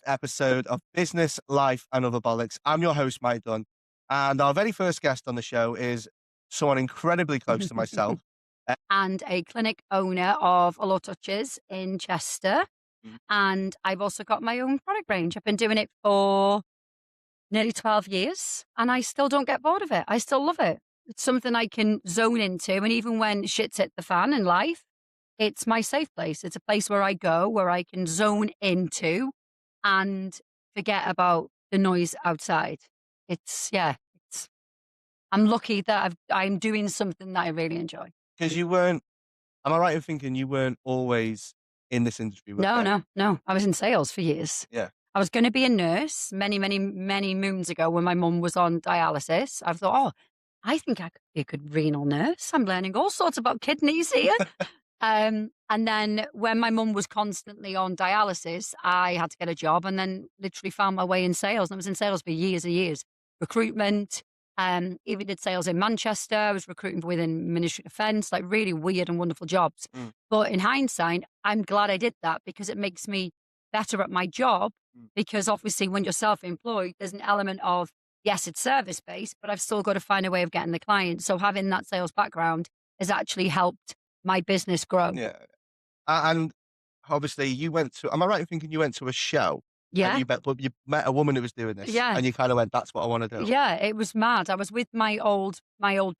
episode of Business, Life and Other Bollocks. I'm your host, Mike Dunn, and our very first guest on the show is someone incredibly close to myself. And a clinic owner of Alllure Touches in Chester. Mm. And I've also got my own product range. I've been doing it for nearly 12 years and I still don't get bored of it. I still love it. It's something I can zone into. And even when shit's hit the fan in life, it's my safe place. It's a place where I go, where I can zone into and forget about the noise outside. I'm lucky that I'm doing something that I really enjoy. Because you weren't, am I right in thinking you weren't always in this industry? No. I was in sales for years. Yeah. I was going to be a nurse many moons ago when my mum was on dialysis. I thought, I think I could be a good renal nurse. I'm learning all sorts about kidneys here. And then when my mum was constantly on dialysis, I had to get a job and then literally found my way in sales. And I was in sales for years and years. Recruitment, even did sales in Manchester. I was recruiting within Ministry of Defence, like really weird and wonderful jobs. But in hindsight, I'm glad I did that because it makes me better at my job. Because obviously when you're self-employed, there's an element of, yes, it's service-based, but I've still got to find a way of getting the client. So having that sales background has actually helped my business grow. Yeah. And obviously you went to, am I right in thinking you went to a show? Yeah. You met a woman who was doing this. Yeah. And you kind of went, that's what I want to do. Yeah, it was mad. I was with my old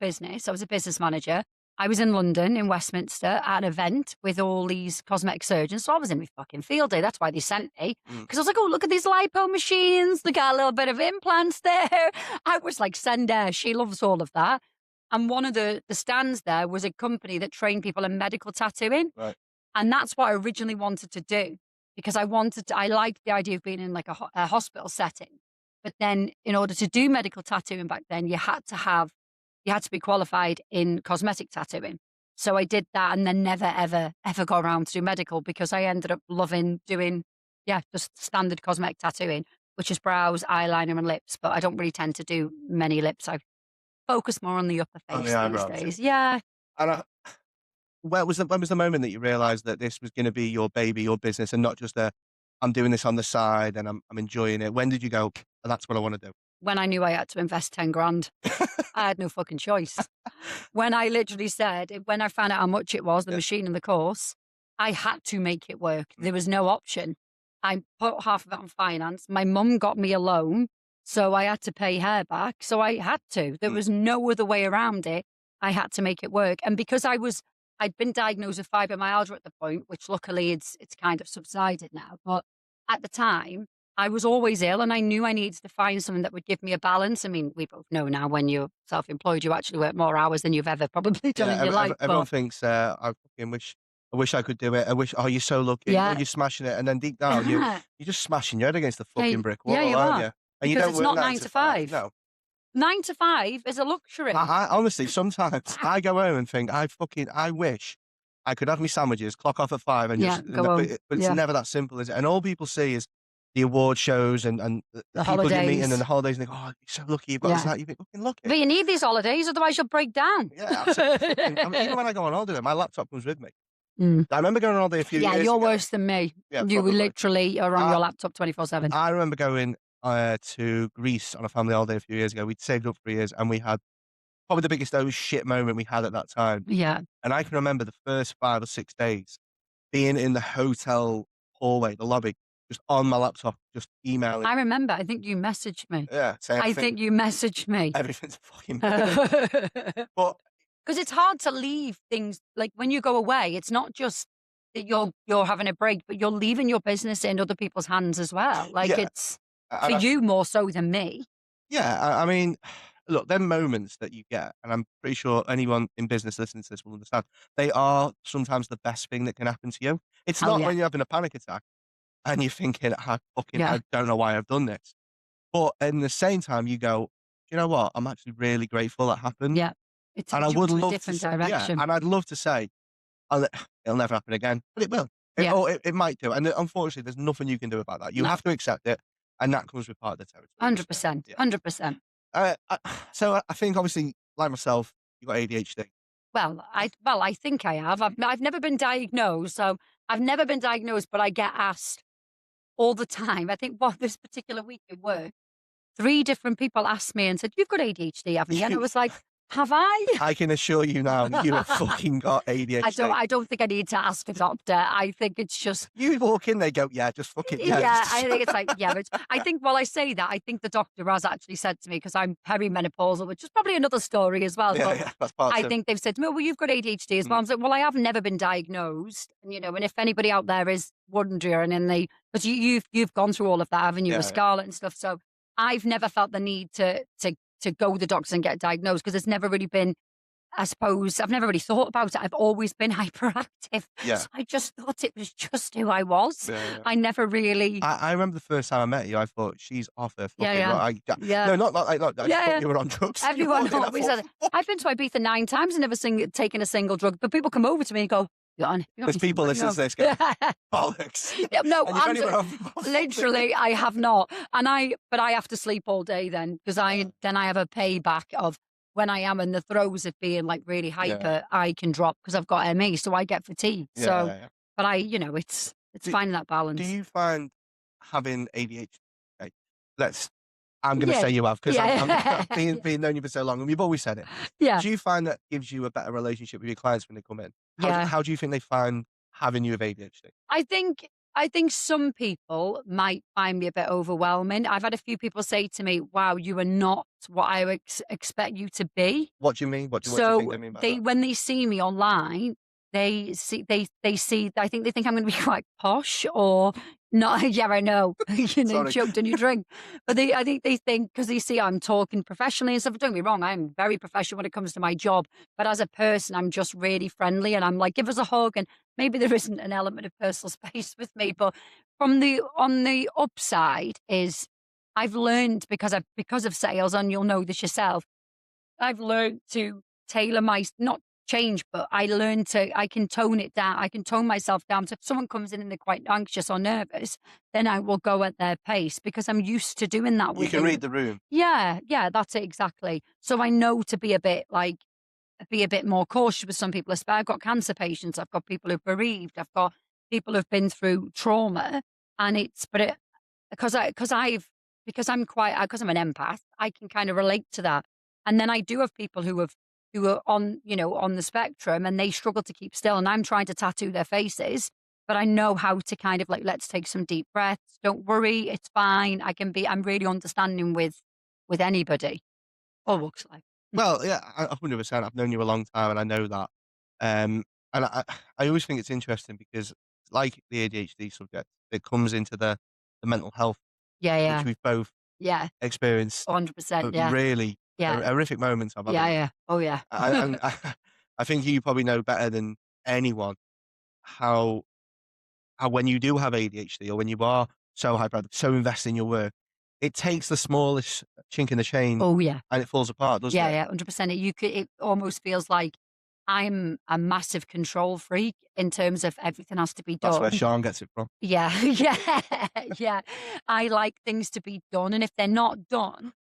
business. I was a business manager. I was in London, in Westminster, at an event with all these cosmetic surgeons. So I was in my fucking field day. That's why they sent me. Because I was like, oh, look at these lipo machines. They got a little bit of implants there. I was like, send her. She loves all of that. And one of the stands there was a company that trained people in medical tattooing. Right. And that's what I originally wanted to do. Because I liked the idea of being in like a hospital setting. But then in order to do medical tattooing back then, you had to be qualified in cosmetic tattooing. So I did that and then never, ever, ever got around to do medical because I ended up loving doing, just standard cosmetic tattooing, which is brows, eyeliner and lips. But I don't really tend to do many lips. I focus more on the upper face these days. Yeah. And when was the moment that you realised that this was going to be your baby, your business, and not just I'm doing this on the side and I'm enjoying it? When did you go, oh, that's what I want to do? When I knew I had to invest 10 grand. I had no fucking choice. When I literally said, when I found out how much it was, the machine and the course, I had to make it work. There was no option. I put half of it on finance. My mum got me a loan, so I had to pay her back. So I had to. There was no other way around it. I had to make it work. And because I'd been diagnosed with fibromyalgia at the point, which luckily it's kind of subsided now. But at the time, I was always ill and I knew I needed to find something that would give me a balance. I mean, we both know now when you're self-employed, you actually work more hours than you've ever probably done in your life. Everyone thinks, I wish I could do it. You're so lucky. Yeah. You're smashing it. And then deep down, you're just smashing your head against the fucking brick wall, you aren't are. you? And because it's not 9 to 5. No. 9 to 5 is a luxury. I honestly, sometimes I go home and think, I wish I could have my sandwiches, clock off at 5 and just go home. But it's never that simple, is it? And all people see is the award shows and the people holidays. you're meeting and the holidays, and they go, oh, you're so lucky you've got this and that. You think, fucking lucky. But you need these holidays, otherwise you'll break down. Yeah, absolutely. Even when I go on holiday, my laptop comes with me. I remember going on holiday a few years ago. Yeah, you're worse than me. Yeah, you literally are on your laptop 24/7. I remember going to Greece on a family holiday a few years ago. We'd saved up for years and we had probably the biggest shit moment we had at that time. Yeah. And I can remember the first 5 or 6 days being in the hotel hallway, the lobby, just on my laptop, just emailing. I remember. I think you messaged me. Yeah. I think you messaged me. Everything's fucking bad. But because it's hard to leave things, like when you go away, it's not just that you're having a break, but you're leaving your business in other people's hands as well. Like it's for you more so than me. Yeah. I mean, look, them moments that you get, and I'm pretty sure anyone in business listening to this will understand, they are sometimes the best thing that can happen to you. It's not when you're having a panic attack and you're thinking, I don't know why I've done this. But in the same time, you go, you know what? I'm actually really grateful that happened. Yeah. It's a different direction. Yeah, and I'd love to say, it'll never happen again, but it will. Or it might do. And unfortunately, there's nothing you can do about that. You have to accept it, and that comes with part of the territory. 100%. 100%. So I think, obviously, like myself, you've got ADHD. Well, I think I have. I've never been diagnosed, so I've never been diagnosed, but I get asked all the time. I think, well, this particular week at work, 3 different people asked me and said, "You've got ADHD, haven't you?" And I was like, "Have I?" I can assure you now, you have fucking got ADHD. I don't think I need to ask a doctor. I think it's just You walk in, they go, "Yeah, just fuck it, yeah." yeah, I think it's like, yeah, but I think while I say that, I think the doctor has actually said to me, because I'm perimenopausal, which is probably another story as well, Yeah, but yeah, that's part I of. think they've said to me, "Oh, well, you've got ADHD as well." I Mm. was like, "Well, I have never been diagnosed." And if anybody out there is wondering, and because you've gone through all of that, haven't you, with Yeah, yeah. Scarlet and stuff? So I've never felt the need to go to the doctors and get diagnosed, because it's never really been. I suppose I've never really thought about it. I've always been hyperactive, Yeah. so I just thought it was just who I was. Yeah, yeah. I never really. I remember the first time I met you, I thought, "She's off her Yeah, fucking yeah, right." yeah, No, not like I just yeah, thought yeah. you were on drugs. You Everyone walked in, I always thought, said it. "Fuck." I've been to Ibiza 9 times and never taken a single drug, but people come over to me and go, "You got There's anything people going listening to on?" this going, "Bollocks." Yeah, no, And you've I'm only just, went off literally, I have not, but I have to sleep all day then, because I have a payback of when I am in the throes of being like really Yeah, hyper, I can drop because I've got ME, so I get fatigued. yeah, So, yeah, yeah. but it's Do finding that do balance. you find having ADHD, okay, let's I'm gonna Yeah, say you have, 'cause I'm yeah, being yeah, known you for so long, and you've always said it. yeah, Do you find that gives you a better relationship with your clients when they come in? yeah. How do you think they find having you with ADHD? I think I think some people might find me a bit overwhelming. I've had a few people say to me, "Wow, you are not what I would expect you to be." What do you mean? What do you think So they mean by they that? when they see me online, they see I think they think I'm gonna be quite posh or not. Yeah, I know. Sorry. Choked on your drink. But I think they think, because they see I'm talking professionally and stuff. Don't get me wrong, I'm very professional when it comes to my job. But as a person, I'm just really friendly, and I'm like, give us a hug, and maybe there isn't an element of personal space with me. But on the upside is I've learned, because of sales, and you'll know this yourself, I've learned to tailor my not change, but I can tone it down. I can tone myself down. So if someone comes in and they're quite anxious or nervous, then I will go at their pace, because I'm used to doing that You with can them. read the room. Yeah, yeah, that's it exactly. So I know to be a bit more cautious with some people. I've got cancer patients, I've got people who've bereaved, I've got people who've been through trauma, and it's but it because I because I've because I'm an empath, I can kind of relate to that. And then I do have people who are on, on the spectrum, and they struggle to keep still, and I'm trying to tattoo their faces, but I know how to kind of like, let's take some deep breaths. Don't worry, it's fine. I'm really understanding with anybody. All walks of life. Well, yeah, 100%. I've known you a long time, and I know that. And I always think it's interesting because, like the ADHD subject, it comes into the mental health, Yeah, which yeah, we've both yeah. experienced 100%. Yeah, really yeah, horrific moments of, haven't yeah, we? yeah. Oh, yeah. And I think you probably know better than anyone how when you do have ADHD, or when you are so hyper, so invested in your work, it takes the smallest chink in the chain Oh, yeah. and it falls apart, doesn't Yeah, it? yeah, 100%. It almost feels like I'm a massive control freak in terms of everything has to be That's where done. Sean gets it from. Yeah, yeah, yeah. I like things to be done, and if they're not done,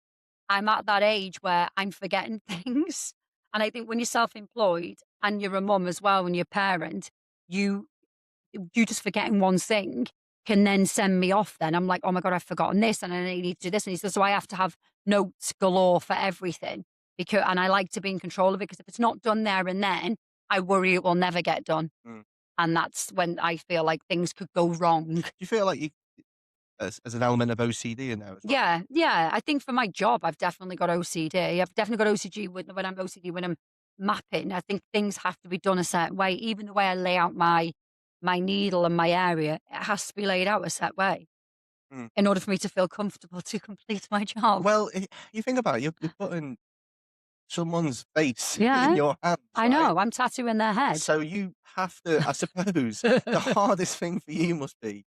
I'm at that age where I'm forgetting things. And I think when you're self-employed and you're a mum as well, when you're a parent, you you just forgetting one thing can then send me off then. I'm like, "Oh my God, I've forgotten this, and I need to do this." And he says, so I have to have notes galore for everything, and I like to be in control of it, because if it's not done there and then, I worry it will never get done. Mm. And that's when I feel like things could go wrong. Do you feel like you as an element of OCD in there as well? Yeah, yeah. I think for my job, I've definitely got OCD. I've definitely got OCD when I'm OCD when I'm mapping. I think things have to be done a certain way. Even the way I lay out my needle and my area, it has to be laid out a certain way Mm. in order for me to feel comfortable to complete my job. Well, you think about it, you're putting someone's face in Yeah, your hands, I right? know. I'm tattooing their head. So you have to, I suppose, the hardest thing for you must be,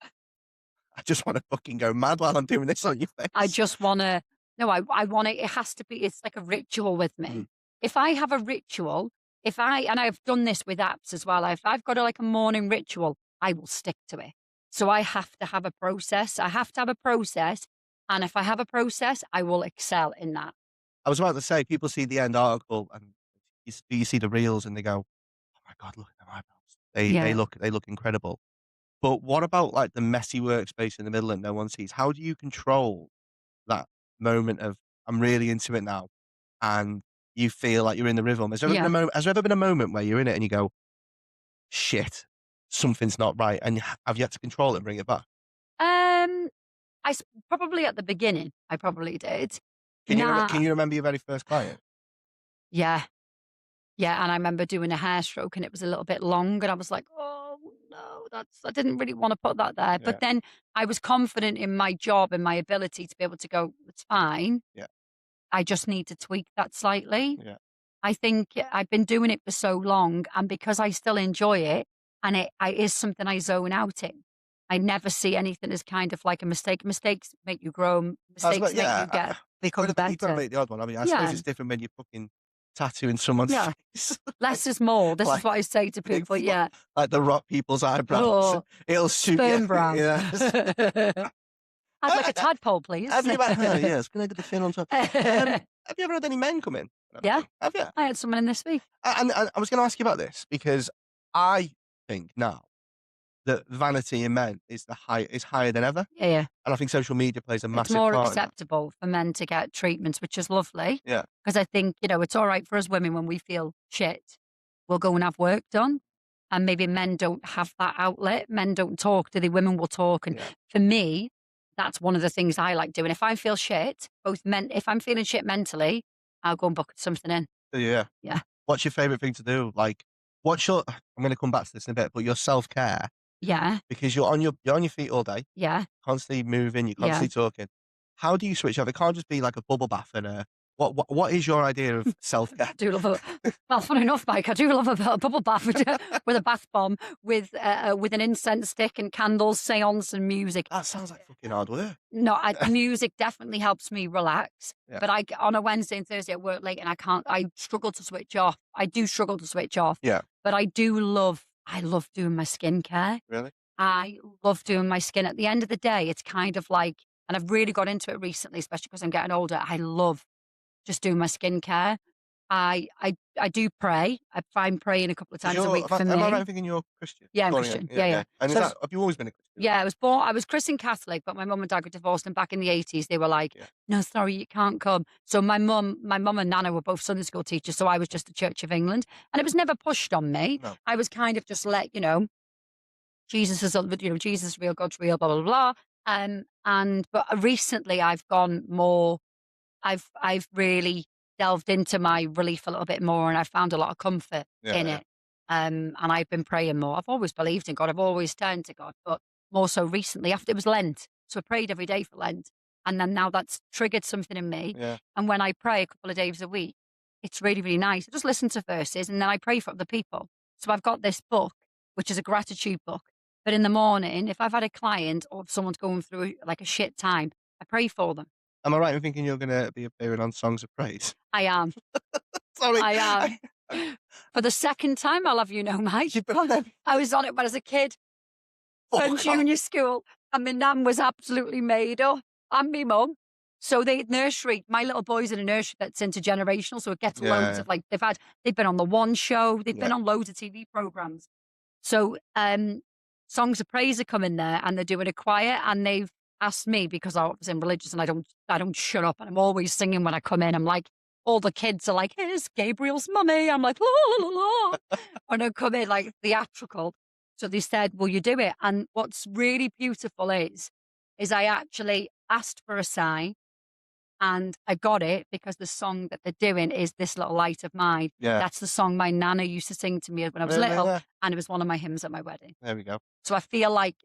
I just want to fucking go mad while I'm doing this on your I face. just want to, no, I want it. It has to be, it's like a ritual with Mm. me. If I have a ritual, and I've done this with apps as well, I've got like a morning ritual, I will stick to it. So I have to have a process. I have to have a process. And if I have a process, I will excel in that. I was about to say, people see the end article and you see the reels and they go, "Oh my God, look at their eyebrows. They Yeah. look incredible." But what about, like, the messy workspace in the middle that no one sees? How do you control that moment of, "I'm really into it now," and you feel like you're in the rhythm? Yeah. Has there ever been a moment where you're in it and you go, "Shit, something's not right," and have you had to control it and bring it back? Um, probably at the beginning, I probably did. Can Nah, you remember your very first client? yeah, yeah, and I remember doing a hair stroke and it was a little bit long, and I was like, "Oh, no, I didn't really wanna put that there." But Yeah, then I was confident in my job and my ability to be able to go, "It's fine. yeah, I just need to tweak that slightly." yeah. I think I've been doing it for so long, and because I still enjoy it, and it is something I zone out in, I never see anything as kind of like a mistake. Mistakes make you grow, I mistakes make you get become you've gotta better. make the odd one. I mean, I suppose Yeah, it's different when you're fucking tattooing someone's yeah. face, like Less is more. This is like what I say to big people, yeah. like the rock people's eyebrows. Oh, It'll suit you. sperm brow. Yeah. I'd like a I tadpole, please. have you ever oh, yes, can I get the fin on top? Have you ever had any men come in and Yeah, everything? Have you? I had someone in this week. And I was gonna ask you about this because I think now that vanity in men is higher than ever, Yeah, yeah. and I think social media plays a It's massive more part in that. acceptable for men to get treatments, which is lovely. Yeah, Because I think, it's all right for us women when we feel shit. We'll go and have work done. And maybe men don't have that outlet. Men don't talk, do they? Women will talk. And yeah. for me, that's one of the things I like doing. If I feel shit, if I'm feeling shit mentally, I'll go and book something in. Yeah. Yeah. What's your favorite thing to do? Like, what's your I'm gonna come back to this in a bit, but your self-care, Yeah. because you're on your feet all day, Yeah. constantly moving, you're Yeah. constantly talking. How do you switch off? It can't just be like a bubble bath and a what is your idea of self-care? I do love a well, funny enough, Mike, I do love a bubble bath with a bath bomb with an incense stick and candles, seance and music. That sounds like fucking hard work. No, music definitely helps me relax, Yeah. but on a Wednesday and Thursday, I work late and I struggle to switch off. I do struggle to switch off, Yeah. but I love doing my skincare. Really? I love doing my skin. At the end of the day, it's kind of like, and I've really got into it recently, especially because I'm getting older. I love just doing my skincare. I do pray. I'm praying a couple of 'Cause times a week for am I right me. in thinking you're Christian? Yeah, I'm Born again? Christian. Yeah, Yeah, yeah. yeah. And So have you always been a Christian? yeah, I was Christian Catholic, but my mum and dad got divorced, and back in the 80s, they were like, Yeah. "No, sorry, you can't come." So my mum and nana were both Sunday school teachers, so I was just the Church of England, and it was never pushed on me. No. I was kind of just Jesus is, Jesus is real, God's real, blah blah blah. But recently, I've gone more. I've really delved into my relief a little bit more, and I found a lot of comfort Yeah, in yeah. it. And I've been praying more. I've always believed in God. I've always turned to God, but more so recently after it was Lent. So I prayed every day for Lent, and then now that's triggered something in me. Yeah. And when I pray a couple of days a week, it's really really nice. I just listen to verses, and then I pray for other people. So I've got this book, which is a gratitude book. But in the morning, if I've had a client or if someone's going through like a shit time, I pray for them. Am I right in thinking you're gonna be appearing on Songs of Praise? I am. Sorry. I am. For the second time, I'll have you know, Mike. You've been on there I was on it when I was a kid in before. junior school, and my nan was absolutely made up, and me mum. So my little boy's in a nursery that's intergenerational, so it gets loads Yeah, of like they've been on the One Show, they've yeah. been on loads of TV programs. So Songs of Praise are coming there, and they're doing a choir, and they've asked me because I was in religious, and I don't shut up, and I'm always singing when I come in. I'm like, all the kids are like, "Here's Gabriel's mummy." I'm like, "La la la la," when I come in like theatrical. So they said, "Will you do it?" And what's really beautiful is I actually asked for a sign, and I got it because the song that they're doing is "This Little Light of Mine." Yeah. That's the song my nana used to sing to me when I was Really? little, Yeah. and it was one of my hymns at my wedding. There we go. So I feel like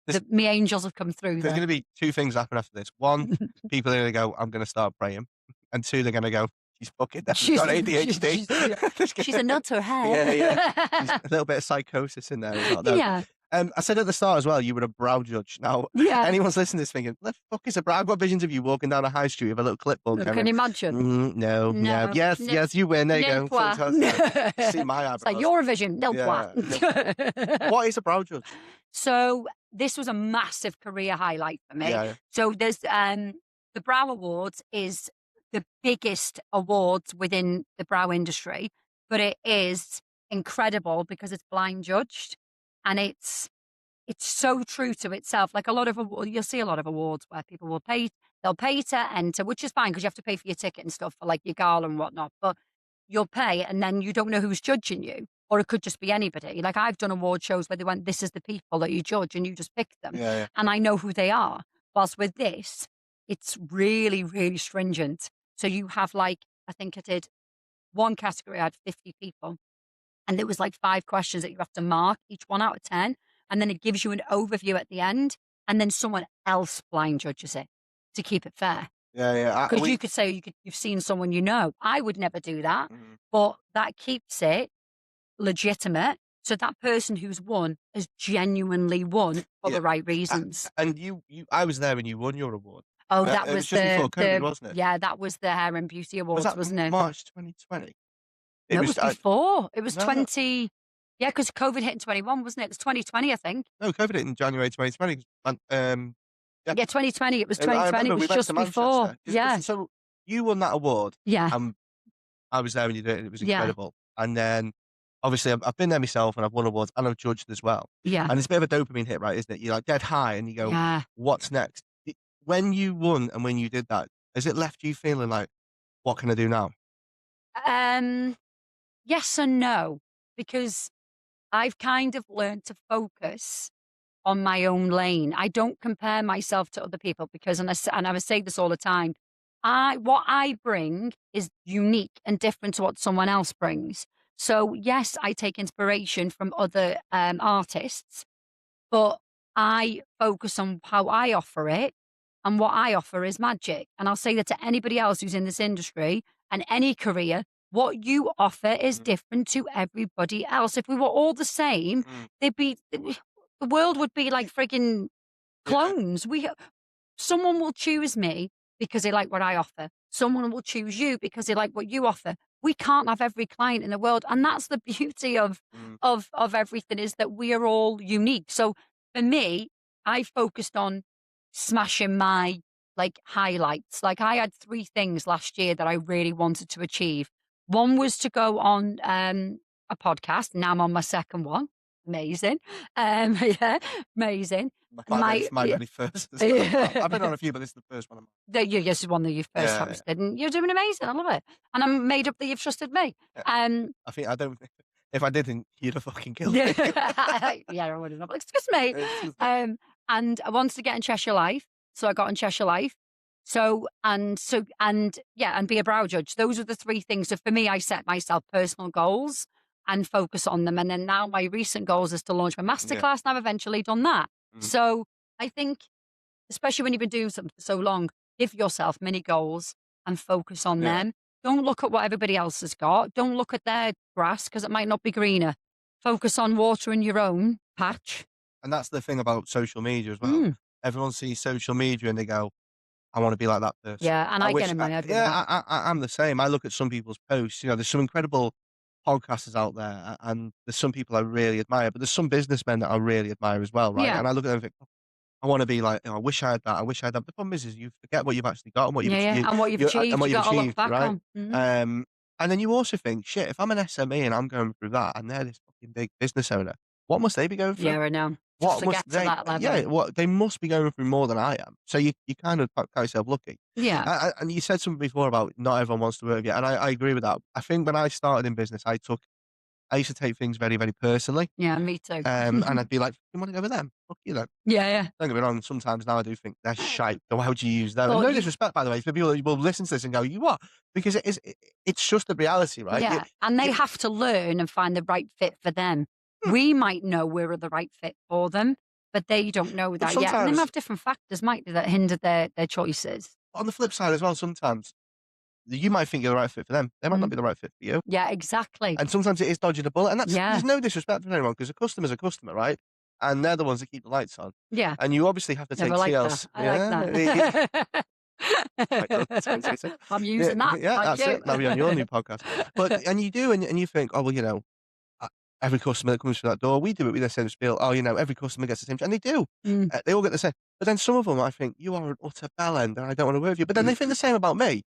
There's me angels have come through there's there. gonna be 2 things happen after this. 1, people are gonna go, "I'm gonna start praying." And 2, they're gonna go, "She's fucking definitely got ADHD." Yeah. She's a nutter, Yeah, yeah. hey? There's a little bit of psychosis in there as well. No. Yeah, I said at the start as well, you were a brow judge. Now, yeah. anyone's listening to this thinking, "The fuck is a brow?" I've got visions of you walking down a high street with a little clipboard Can going, you imagine? No, no. No. Yes, No. yes, you win. There you Nil go. point. Fantastic. See my It's like eyebrows. Eurovision, nil Yeah, point. What is a brow judge? So this was a massive career highlight for me. Yeah, yeah. So there's the Brow Awards is the biggest awards within the brow industry, but it is incredible because it's blind judged, and it's it's so true to itself. Like a lot of you'll see a lot of awards where people they'll pay to enter, which is fine because you have to pay for your ticket and stuff for like your gala and whatnot. But you'll pay and then you don't know who's judging you. Or it could just be anybody. Like I've done award shows where they went, this is the people that you judge and you just pick them. Yeah, yeah. And I know who they are. Whilst with this, it's really, really stringent. So you have like, I think I did one category, I had 50 people. And there was like 5 questions that you have to mark, each 1 out of 10. And then it gives you an overview at the end. And then someone else blind judges it to keep it fair. Yeah, yeah. Because you could say you've seen someone you know. I would never do that. Mhm. But that keeps it legitimate. So that person who's won has genuinely won for Yeah. the right reasons. And I was there when you won your award. Oh, that It was just before COVID, the wasn't it? yeah, that was the Hair and Beauty Was Awards, that wasn't it? March 2020? No, it was before. It was no, no. 20. Yeah, because COVID hit in 21, wasn't it? It was 2020, I think. No, COVID hit in January 2020. And, yeah. Yeah, 2020. It was I 2020. It remember we was went to just before. Manchester. Yeah, So you won that award. yeah, And I was there when you did it, and it was yeah, incredible. And then, obviously, I've been there myself, and I've won awards, and I've judged as well. yeah, And it's a bit of a dopamine hit, right, isn't it? You're, like, dead high, and you go, yeah. "What's next?" When you won and when you did that, has it left you feeling like, "What can I do now?" Um, yes and no, because I've kind of learned to focus on my own lane. I don't compare myself to other people because, and I would say this all the time, what I bring is unique and different to what someone else brings. So yes, I take inspiration from other artists, but I focus on how I offer it, and what I offer is magic. And I'll say that to anybody else who's in this industry and any career, what you offer is Mm, different to everybody else. If we were all the same, mm, the world would be like frigging yeah, clones. Someone will choose me because they like what I offer. Someone will choose you because they like what you offer. We can't have every client in the world, and that's the beauty of mm, everything is that we are all unique. So for me, I focused on smashing my like highlights. Like I had 3 things last year that I really wanted to achieve. One was to go on a podcast. Now I'm on my second one. Amazing. Yeah, amazing. My my yeah. very first as well. I've been on a few, but this is the first one. Yes, is one that you first Yeah, hosted, and you're doing amazing. I love it, and I'm made up that you've trusted me. yeah. Um, I don't think if I didn't, you'd have fucking killed me. yeah, I would have. Excuse me. It's And I wanted to get in Cheshire Life, so I got in Cheshire Life. And yeah, and be a brow judge. Those are the 3 things. So for me, I set myself personal goals and focus on them. And then now my recent goals is to launch my yeah. masterclass, and I've eventually done that. Mm. So I think, especially when you've been doing something for so long, give yourself mini goals and focus on Yeah. them. Don't look at what everybody else has got. Don't look at their grass because it might not be greener. Focus on watering your own patch. And that's the thing about social media as well. Mm. Everyone sees social media and they go, "I want to be like that person." Yeah, and I get in my head with that. I'm the same. I look at some people's posts. You know, there's some incredible podcasters out there, and there's some people I really admire, but there's some businessmen that I really admire as well, right? Yeah, And I look at them and think, "Oh, I want to be like, I wish I had that. I wish I had that." The problem is you forget what you've actually got and what yeah, yeah. And what you've and achieved, what you you've got to look achieved, back right? on. Mhm. And then you also think, shit, if I'm an SME and I'm going through that, and they're this fucking big business owner, what must they be going through? Yeah, I know. Just What to must get to they that level. yeah, what they must be going through more than I am. So you kind of count yourself lucky. Yeah, And you said something before about not everyone wants to work with you, and I agree with that. I think when I started in business, I used to take things very, very personally, yeah, me too. and I'd be like, "You wanna go with them? Fuck you then." Yeah, yeah. Don't get me wrong, sometimes now I do think they're shite, so why would you use them? And But no you, disrespect, by the way, for people that will listen to this and go, "You what?" Because it's just the reality, right? yeah, and they You have to learn and find the right fit for them. hmm, We might know we're the right fit for them, but they don't know but that yet. And they might sometimes have different factors, might they, that hinder their choices. on the flip side as well, sometimes you might think you're the right fit for them. They might not Mm. be the right fit for you. Yeah, exactly. And sometimes it is dodging a bullet, and Yeah, there's no disrespect to anyone because a customer's a customer, right? And they're the ones that keep the lights on. yeah. And you obviously have to Never take liked that. TLC I like yeah, that. quite good. That's what you I'm yeah, using that. yeah, Thank that's it. That'll be on your new you. podcast. But and you do, and you think, "Oh, well, uh, every customer that comes through that door, we do it with the same spiel. Oh, every customer gets the same," and they do. Mm, They all get the same. But then some of them, I think, "You are an utter bellend, and I don't want to work with you." But then they think the same about me.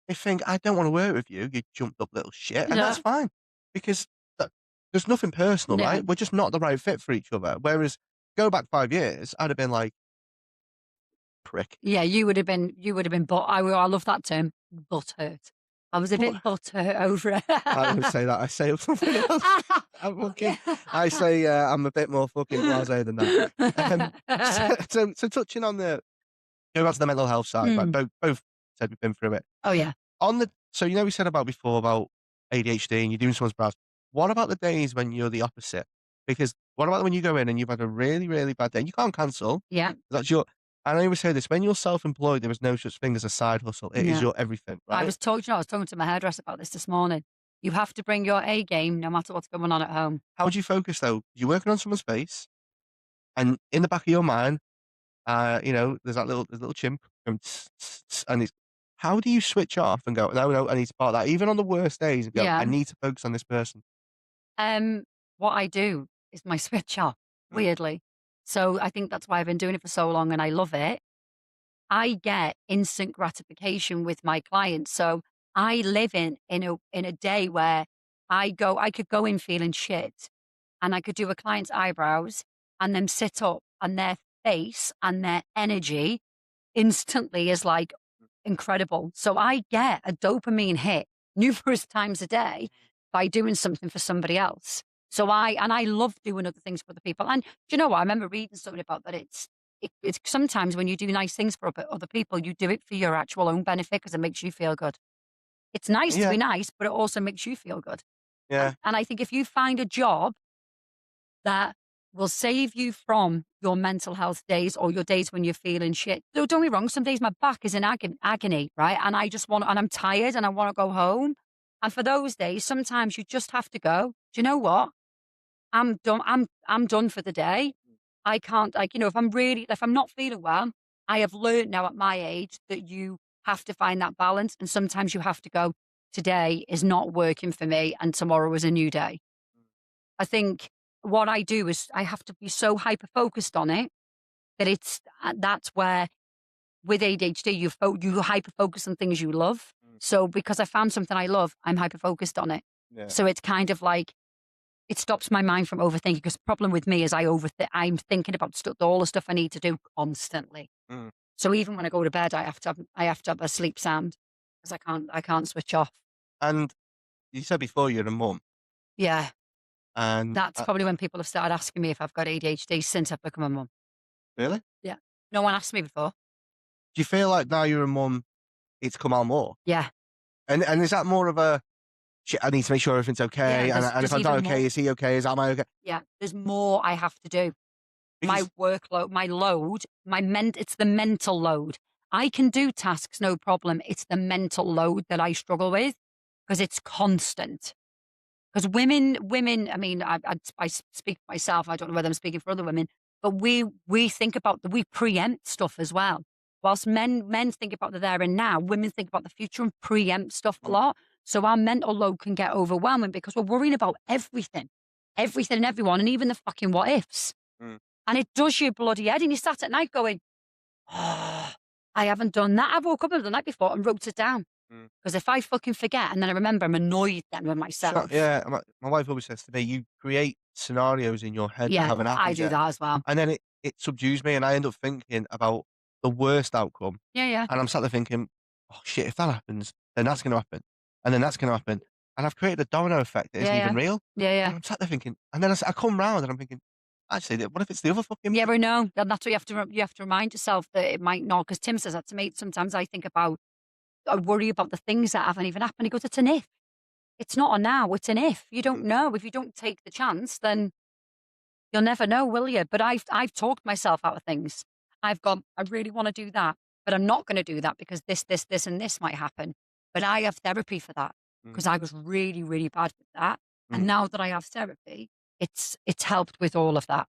They think, "I don't want to work with you, you jumped up little shit," and yeah, that's fine because there's nothing personal, yeah, right? We're just not the right fit for each other. Whereas go back 5 years, I'd have been like, "Prick." Yeah, you would have been I love that term, butthurt. I was a But bit butthurt over I don't it. say that, I say something else. I'm fucking I say, I'm a bit more fucking blasé than that. So touching on the going back to the mental health side, right, Mm. both said we've been through it. Oh, yeah. On the so we said about before about ADHD and you're doing someone's brows. What about the days when you're the opposite? Because what about when you go in and you've had a really, really bad day and you can't cancel? Yeah, That's your and I always say this, when you're self-employed, there is no such thing as a side hustle. It is yeah. your everything, right? I was talking to my hairdresser about this morning. You have to bring your A game no matter what's going on at home. How would you focus though? You're working on someone's face and in the back of your mind, there's a little chimp going tss, tss, tss, and it's how do you switch off and go, "No, no, I need to part that," even on the worst days and go, "I Yeah. need to focus on this person." Um, what I do is my switch off, Mm, weirdly. So I think that's why I've been doing it for so long and I love it. I get instant gratification with my clients. So I live in a day where I could go in feeling shit and I could do a client's eyebrows and then sit up and their face and their energy instantly is like incredible. So I get a dopamine hit numerous times a day by doing something for somebody else. I love doing other things for other people. And do you know what? I remember reading something about that. It's sometimes when you do nice things for other people, you do it for your actual own benefit because it makes you feel good. It's nice to yeah, be nice, but it also makes you feel good. yeah. And I think if you find a job that will save you from your mental health days or your days when you're feeling shit. Don't get me wrong, some days my back is in agony, right? And and I'm tired and I want to go home. And for those days, sometimes you just have to go. Do you know what? I'm done. I'm done for the day. I can't, if I'm not feeling well, I have learned now at my age that you have to find that balance. And sometimes you have to go, today is not working for me and tomorrow is a new day. I think what I do is I have to be so hyper focused on it that that's where with ADHD you hyper focus on things you love. Mm, So because I found something I love, I'm hyper focused on it. yeah. So it's kind of like it stops my mind from overthinking. Because the problem with me is I'm thinking about all the stuff I need to do constantly. Mm. So even when I go to bed, I have to have a sleep sound because I can't switch off. And you said before you're a mum, Yeah, and that's probably when people have started asking me if I've got ADHD since I've become a mum. really? Yeah. No one asked me before. Do you feel like now you're a mum, it's come out more? Yeah. And is that more of a, "Shit, I need to make sure everything's Yeah, okay, and if there's I'm not even okay, more. is he okay? Am I okay?" Yeah, there's more I have to do. My Because workload, my load, it's the mental load. I can do tasks, no problem. It's the mental load that I struggle with because it's constant. Because women, I mean, I speak for myself. I don't know whether I'm speaking for other women, but we think about we preempt stuff as well. Whilst men think about the there and now, women think about the future and preempt stuff a mm, lot. So our mental load can get overwhelming because we're worrying about everything and everyone, and even the fucking what ifs. mm, And it does your bloody head, and you sat at night going, "Oh, I haven't done that." I woke up the night before and wrote it down mm. because if I fucking forget and then I remember, I'm annoyed then with Sure, myself. yeah, my wife always says to me, "You create scenarios in your head that Yeah, haven't I happened do yet." that as well. And then it subdues me, and I end up thinking about the worst outcome, Yeah, yeah. and I'm sat there thinking, "Oh, shit, if that happens, then that's gonna happen, and then that's gonna happen." And I've created a domino effect that isn't Yeah, even yeah. real, Yeah, and yeah. I'm sat there thinking and then I come round and I'm thinking, "Actually, what if it's the other fucking Yeah, way?" but no, and that's what you have to remind yourself that it might not, because Tim says that to me. Sometimes I worry about the things that haven't even happened. He goes, "It's an if. It's not a now, it's an if. You don't Mm, know. If you don't take the chance, then you'll never know, will you?" But I've talked myself out of things. I've gone, "I really wanna do that, but I'm not gonna do that because this, and this might happen." But I have therapy for that mm, because I was really, really bad with that. mm. And now that I have therapy, it's helped with all of that.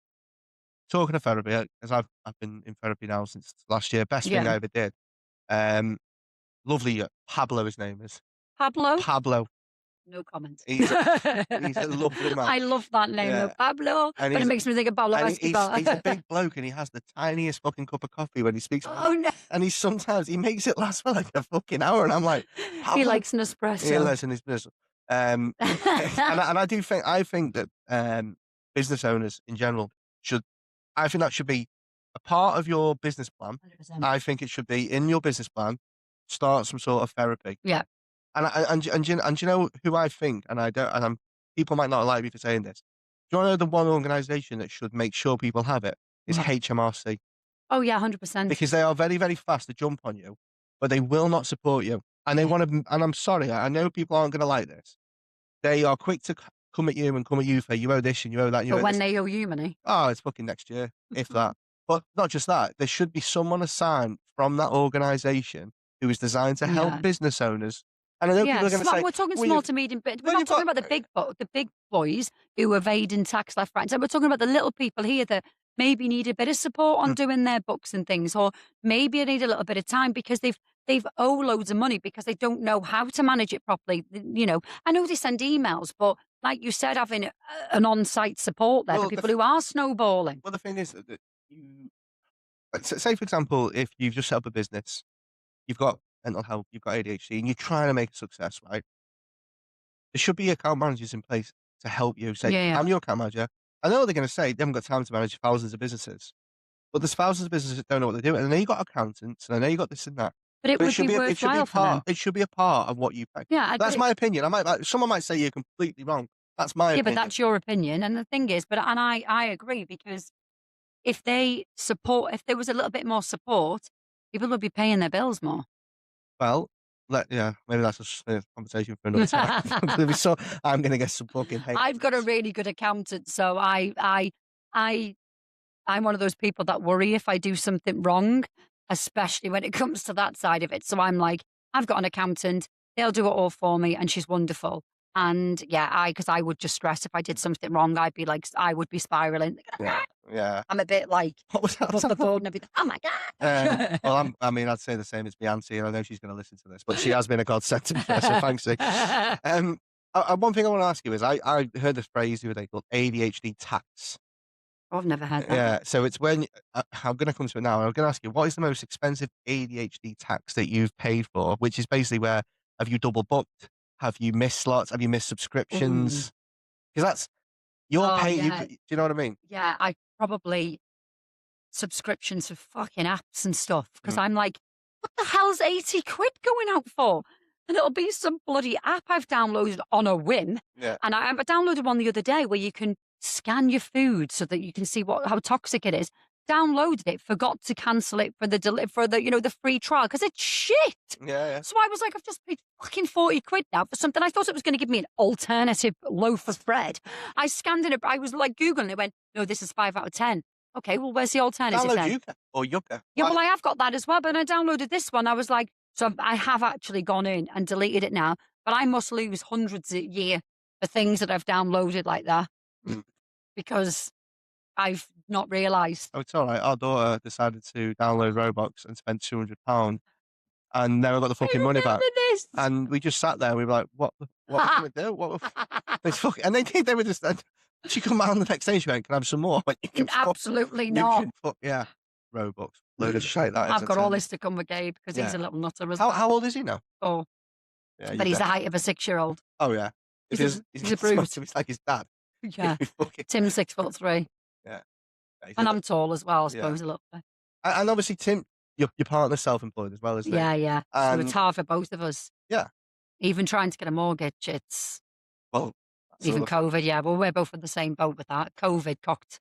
Talking of therapy, as I've been in therapy now since last year, best thing Yeah. I ever did. Um, lovely, Pablo, his name is. Pablo? Pablo. No comment. He's a lovely man. I love that name though, Yeah, Pablo, and but it makes me think of Pablo he's a Escobar. big bloke, and he has the tiniest fucking cup of coffee when he speaks, Oh, no. and he makes it last for like a fucking hour, and I'm like, He "Pablo." likes an Yeah, espresso. listen, his business. And I do think that, business owners in general should I think that should be a part of your business plan. 100%. I think it should be in your business plan, start some sort of therapy. Yeah. And you know who I think, and I don't, and people might not like me for saying this. Do you wanna know the one organisation that should make sure people have it? Is Right. HMRC, Oh, yeah, 100%. because they are very, very fast to jump on you, but they will not support you, and they Yeah. wanna and I'm sorry, I know people aren't gonna like this. They are quick to come at you for, "You owe this, and you owe that, and you But owe when this." they owe you money. Oh, it's fucking next year, if that. But not just that, there should be someone assigned from that organisation who is designed to help Yeah. business owners. And I know Yeah, people are gonna small say, we're talking "Well, small you've to medium, but we're well, not you've talking got." about the big boys who are evading tax left, right, and we're talking about the little people here that maybe need a bit of support on Mm, doing their books and things, or maybe they need a little bit of time because they've owe loads of money because they don't know how to manage it properly. I know they send emails, but like you said, having an on-site support there for well, the people f who are snowballing. well, the thing is that you like, say, for example, if you've just set up a business, you've got mental health, you've got ADHD, and you're trying to make a success, right? There should be account managers in place to help you. Say, Yeah, yeah. "I'm your account manager." I know they're gonna say they haven't got time to manage thousands of businesses. But there's thousands of businesses that don't know what they're doing, and I know you got accountants, and I know you got this and that, But it but would be worthwhile for them. it should be a part of what you pay. Yeah, I That's agree. my opinion. Someone might say you're completely wrong. That's my Yeah, but opinion. that's your opinion, and the thing is, I agree because if there was a little bit more support, people would be paying their bills more. Well, yeah, maybe that's a conversation for another time. So I'm gonna get some fucking hate I've got a comments. really good accountant, so I I'm one of those people that worry if I do something wrong, especially when it comes to that side of it. So I'm like, I've got an accountant, they'll do it all for me, and she's wonderful. And yeah, because I would just stress if I did something wrong, I'd be like, I would be spiraling. Yeah, yeah. I'm a bit like What was that? above the fold and everything. Oh my god! Well, I mean, I'd say the same as my auntie, and I know she's gonna listen to this, but she has been a godsend to me, so thanks, Vic. One thing I wanna ask you is I heard this phrase the other day called ADHD tax. I've never had that. Yeah, so it's when I'm gonna come to it now, and I'm gonna ask you, what is the most expensive ADHD tax that you've paid for? Which is basically where, have you double booked? Have you missed slots? Have you missed Ooh. subscriptions? Because that's your Oh pay. yeah, Do you know what I mean? yeah. I probably subscriptions for fucking apps and stuff because Mm, I'm like, what the hell's 80 quid going out for? And it'll be some bloody app I've downloaded on a whim. yeah. And I downloaded one the other day where you can scan your food so that you can see how toxic it is. Downloaded it, forgot to cancel it for the free trial because it's shit. Yeah, yeah. So I was like, I've just paid fucking 40 quid now for something. I thought it was going to give me an alternative loaf of bread. I scanned it. I was like Googling. It went, no, this is 5 out of 10. Okay, well, where's the alternative Download then? Yuka or Yucca. Yeah, Like, well, I have got that as well, but I downloaded this one. I was like, so I have actually gone in and deleted it now, but I must lose hundreds a year for things that I've downloaded like that mm. because I've not realised. Oh, it's all right. Our daughter decided to download Roblox and spend £200, and never got the I fucking money back. remember this. And we just sat there. We were like, what are we gonna do? And they were just. She come out on the next day. She went, "Can I have some more?" I went, "You can fuck, Absolutely you not. can fuck, yeah." Robux, load of shit. That is. I've I got all tell you. this to come with Gabe because he's Yeah. a little nutter as How well. old is he now? Oh, Yeah, but you he's the bet. height of a 6-year-old. Oh yeah. If He's a smart, brute. he's like his dad. Yeah. He'd be fucking. Tim's 6'3", Yeah. Yeah, and I'm tall as well, I yeah. suppose, a little bit. And obviously, Tim, your partner's self-employed as well, isn't he? Yeah, yeah. So it's And hard for both of us. yeah, Even trying to get a mortgage, it's well, that's even another thing. COVID. Yeah, well, we're both in the same boat with that. COVID cocked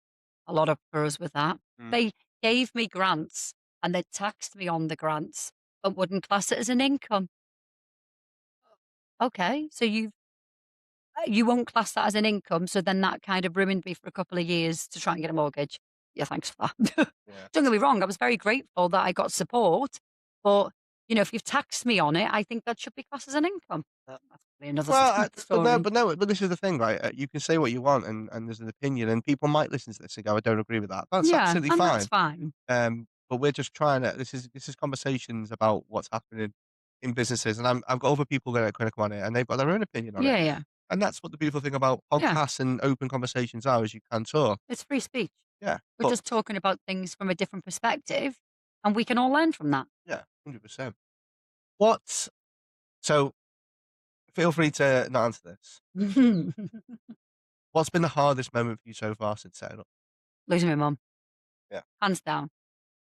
a lot up for us with that. Mm. They gave me grants and they taxed me on the grants, but wouldn't class it as an income. Okay, so you won't class that as an income, so then that kind of ruined me for a couple of years to try and get a mortgage. Yeah, thanks for that. Yeah. Don't get me wrong, I was very grateful that I got support, but if you've taxed me on it, I think that should be classed as an income. That's probably another Well, story. but this is the thing, right? You can say what you want, and there's an opinion, and people might listen to this and go, "I don't agree with that." That's Yeah, absolutely and that's fine. fine. But we're just trying to. This is conversations about what's happening in businesses, and I've got other people that are critical on it, and they've got their own opinion on it. Yeah, yeah, And that's what the beautiful thing about yeah. podcasts and open conversations are, is you can talk. It's free speech. Yeah, We're but just talking about things from a different perspective, and we can all learn from that. yeah, 100%. What? So feel free to not answer this. What's been the hardest moment for you so far since setting up? Losing my mum. Yeah. hands down.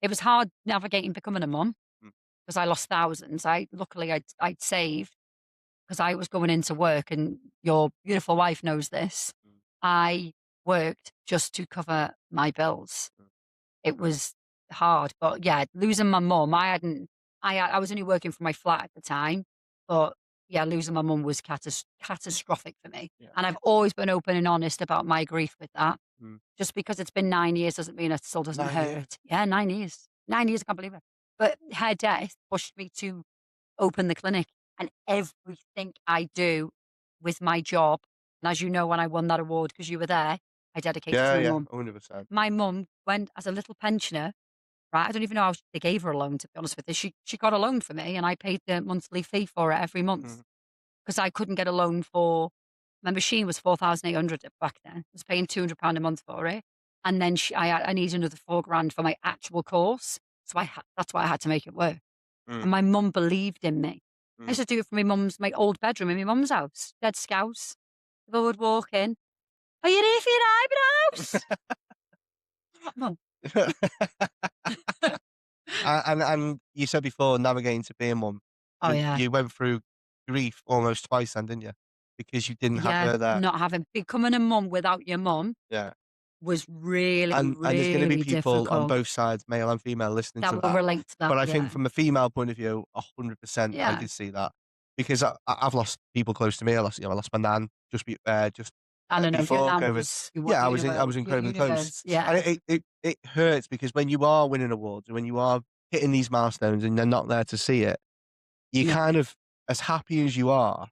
It was hard navigating becoming a mum Mm, because I lost thousands. Luckily I'd saved because I was going into work, and your beautiful wife knows this. mm, I worked just to cover my bills. mm, It was hard, but yeah, losing my mum, I was only working from my flat at the time, but yeah, losing my mum was catastrophic for me. yeah. And I've always been open and honest about my grief with that. Mm. Just because it's been 9 years doesn't mean it still doesn't 9 years. hurt. Yeah, 9 years. 9 years, I can't believe it. But her death pushed me to open the clinic, and everything I do with my job, and as you know, when I won that award because you were there, I dedicated to Yeah, my yeah, mum. 100%. My mum went as a little pensioner, right? I don't even know how they gave her a loan, to be honest with you. She got a loan for me, and I paid the monthly fee for it every month Mhm, because I couldn't get a loan for my machine was 4,800 back then. I was paying £200 a month for it, and then I needed another 4 grand for my actual course, so that's why I had to make it work. mm, And my mum believed in me. I mm. used to do it for my old bedroom in my mum's house, dead scouse. People would walk in, "Are you here for your eyebrows?" Mum. And you said before navigating to being a mum, Oh, yeah. you went through grief almost twice then, didn't you? Because you didn't have Yeah, her there. becoming a mum without your mum Yeah. was really, And there's gonna be really people on difficult. both sides, male and female, listening That to will that. relate to that, But I think yeah. from a female point of view, 100% I Yeah, can see that. Because I've lost people close to me. I lost my nan I don't know, your before nan COVID. was Yeah, I was your incredibly close. universe, And yeah. it hurts because when you are winning awards and when you are hitting these milestones and they're not there to see it, you Yeah, kind of as happy as you are.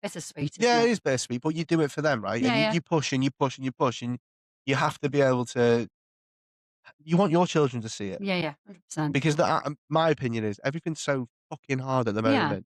bittersweet, isn't Yeah, it it? is bittersweet, but you do it for them, right? Yeah, And yeah. you push and you push and you push, and you have to be able to you want your children to see it. Yeah, yeah, 100%. Because my opinion is everything's so fucking hard at the Yeah, moment,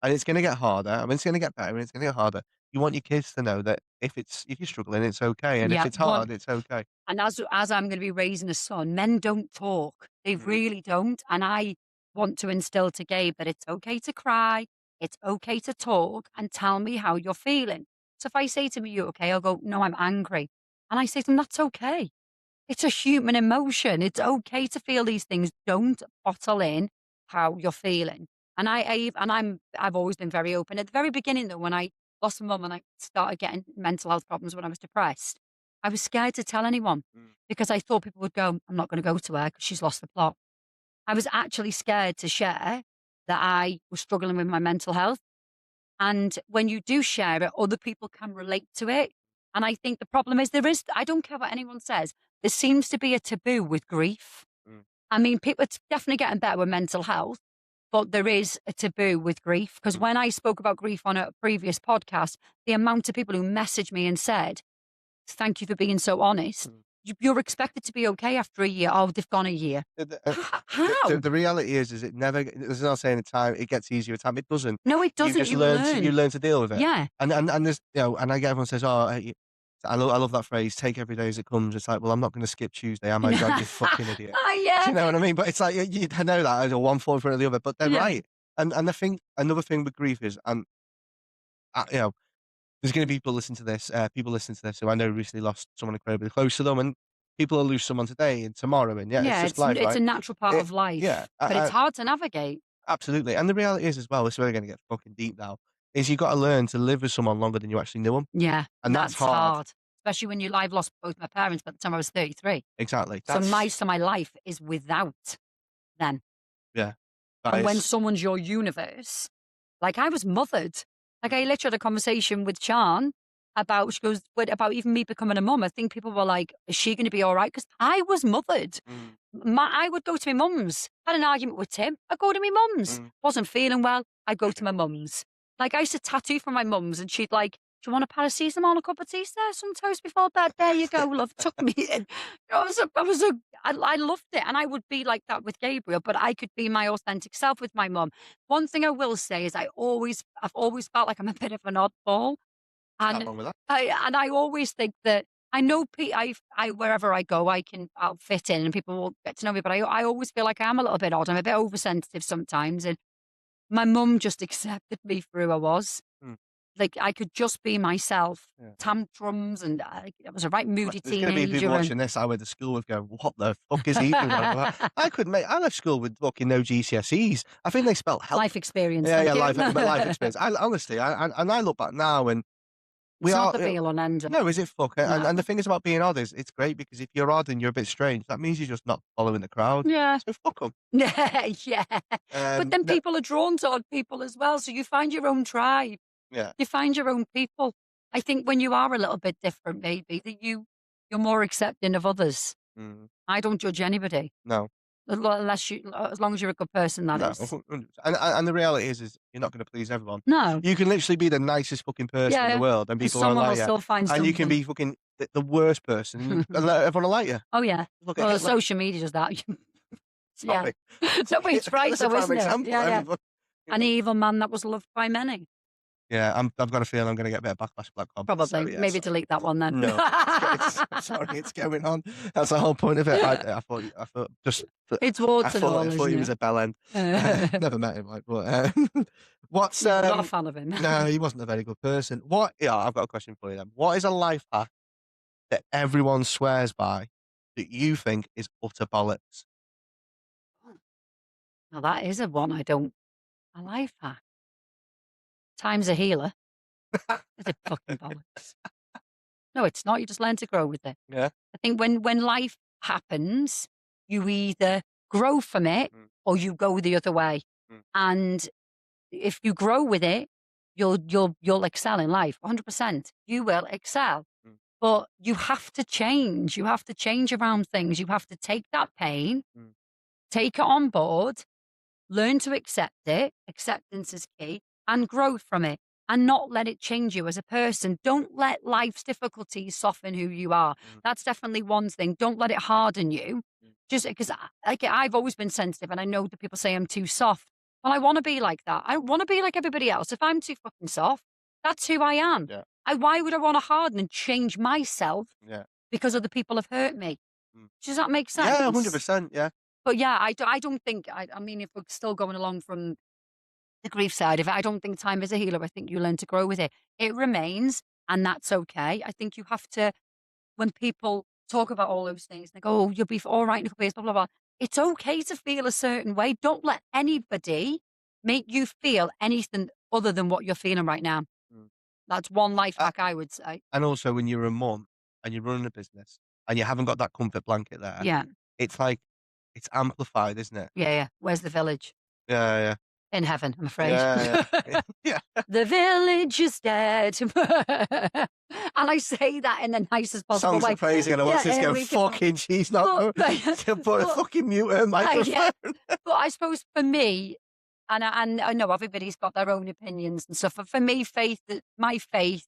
and it's gonna get harder. I mean, it's gonna get better, and it's gonna get harder. You want your kids to know that if you're struggling, it's okay, and if yeah, it's hard, it's okay. and as I'm gonna be raising a son, men don't talk. They Mhm, really don't, and I want to instill to Gabe that it's okay to cry, it's okay to talk, and tell me how you're feeling. So if I say to him, "Are you okay?" I'll go, "No, I'm angry." And I say to him, "That's okay. It's a human emotion. It's okay to feel these things. Don't bottle in how you're feeling." And I've always been very open. At the very beginning, though, when I lost my mum and I started getting mental health problems when I was depressed, I was scared to tell anyone mm, because I thought people would go, "I'm not going to go to her because she's lost the plot." I was actually scared to share that I was struggling with my mental health. And when you do share it, other people can relate to it. And I think the problem is I don't care what anyone says, there seems to be a taboo with grief. mm, I mean, people, it's definitely getting better with mental health, but there is a taboo with grief. Because mm, when I spoke about grief on a previous podcast, the amount of people who messaged me and said, "Thank you for being so honest. mm. You're expected to be okay after a year." Oh, they've gone a year. How? The reality is it never there's no saying in time it gets easier with time. It doesn't. No, it You doesn't. just You learn to learn. deal with it. Yeah. And there's and I get everyone says, "Oh, I love that phrase, take every day as it comes." It's like, well, I'm not gonna skip Tuesday, am I, God, you fucking idiot. Do Yeah. you know what I mean? But it's like you know that as a one foot in front of the other, but they're Yeah. right. And another thing with grief is, there's gonna be people listening to this who I know recently lost someone incredibly close to them, and people will lose someone today and tomorrow, and yeah, it's Yeah, just life, it's a right? natural part It of yeah, life, but it's hard to navigate. absolutely. And the reality is as well, this is where we're gonna get fucking deep now, is you gotta learn to live with someone longer than you actually knew them, Yeah, and that's that's hard. hard, especially when I've lost both my parents by the time I was 33. Exactly. So my life is without them. Yeah. That And when is someone's your universe, like I was mothered. Like I literally had a conversation with Chan about, she goes, about even me becoming a mum. I think people were like, "Is she going to be all right?" Because I was mothered. mm, I would go to my mum's. Had an argument with Tim. I'd go to my mum's. mm. Wasn't feeling well. I'd go to my mum's. Like I used to tattoo from my mum's, and she'd like, "Do you want a paracetamol and a cup of tea, sir? Some toast before bed. There you go, love." Took me in. I loved it, and I would be like that with Gabriel, but I could be my authentic self with my mum. One thing I will say is I've always felt like I'm a bit of an oddball, Nothing and wrong with that. I always think that I know I wherever I go, I'll fit in and people will get to know me, but I always feel like I am a little bit odd. I'm a bit oversensitive sometimes, and my mum just accepted me for who I was. Mm. like, I could just be myself. Yeah. Tantrums, and I was a right moody There's gonna be people teenager, and watching this. I went to school with going, "What the fuck is he doing on about?" I couldn't make. I left school with fucking no GCSEs. I think they spelt help. life experience, Yeah, thank yeah, you. life experience. I honestly, and I look back now, and we It's not are. the be all and end all. No, is it fuck? And the No. thing is about being odd is it's great because if you're odd and you're a bit strange, that means you're just not following the crowd. Yeah. So fuck them. Yeah, yeah. But then No, people are drawn to odd people as well, so you find your own tribe. yeah. You find your own people. I think when you are a little bit different, maybe, that you're more accepting of others. Mm, I don't judge anybody, no, unless as long as you're a good person, that no. is. 100%. And the reality is you're not going to please everyone. No. You can literally be the nicest fucking person in the Yeah, world, and and people won't someone will like you. still find And you can something. be fucking the worst person, and everyone will like you. Oh, yeah. Look at Well, Hitler. social media does that. Yeah. Sorry. No, but it's right Hitler's a though, prime isn't it? example. Yeah, yeah. Everyone, you An know. evil man that was loved by many. Yeah, I've got a feeling I'm going to get a bit of backlash for that comment. So Probably. yeah, Maybe so delete that one then. no, sorry, it's going on. That's the whole point of it. I thought just, It's I warts and all, thought he isn't was it? a bellend. Never met him, like, but what's Not a fan of him. no, he wasn't a very good person. What? Yeah, I've got a question for you then. What is a life hack that everyone swears by that you think is utter bollocks? Now that is a one I don't. A life hack. Time's a healer. Is it fucking bollocks? No, it's not. You just learn to grow with it. Yeah. I think when life happens, you either grow from it Mm, or you go the other way. mm, And if you grow with it, you'll excel in life. 100%. You will excel. mm, But you have to change. You have to change around things. You have to take that pain, mm, take it on board, learn to accept it. Acceptance is key, and grow from it, and not let it change you as a person. Don't let life's difficulties soften who you are. mm, That's definitely one thing. Don't let it harden you. mm. Just because like, I've always been sensitive, and I know that people say I'm too soft. Well, I want to be like that. I want to be like everybody else. If I'm too fucking soft, that's who I am. Yeah. Why would I want to harden and change myself Yeah. because other people have hurt me? Mm. Does that make sense? Yeah, 100%. Yeah. But yeah, I don't think, I mean, if we're still going along from the grief side of it, I don't think time is a healer. I think you learn to grow with it. It remains, and that's okay. I think you have to, when people talk about all those things, they go, oh, you'll be all right in a couple of years, blah, blah, blah. It's okay to feel a certain way. Don't let anybody make you feel anything other than what you're feeling right now. Mm. That's one life Uh, hack, I would say. and also, when you're a mum and you're running a business and you haven't got that comfort blanket there, Yeah, it's like it's amplified, isn't it? yeah, yeah. Where's the village? Yeah, yeah, In heaven, I'm afraid. yeah, yeah. Yeah. The village is dead. And I say that in the nicest possible Songs way. are praising, and I watch this here go, we go. fucking, she's not. But, Put a but, fucking mute her microphone. yeah, but I suppose for me, and I know everybody's got their own opinions and stuff. But for me, my faith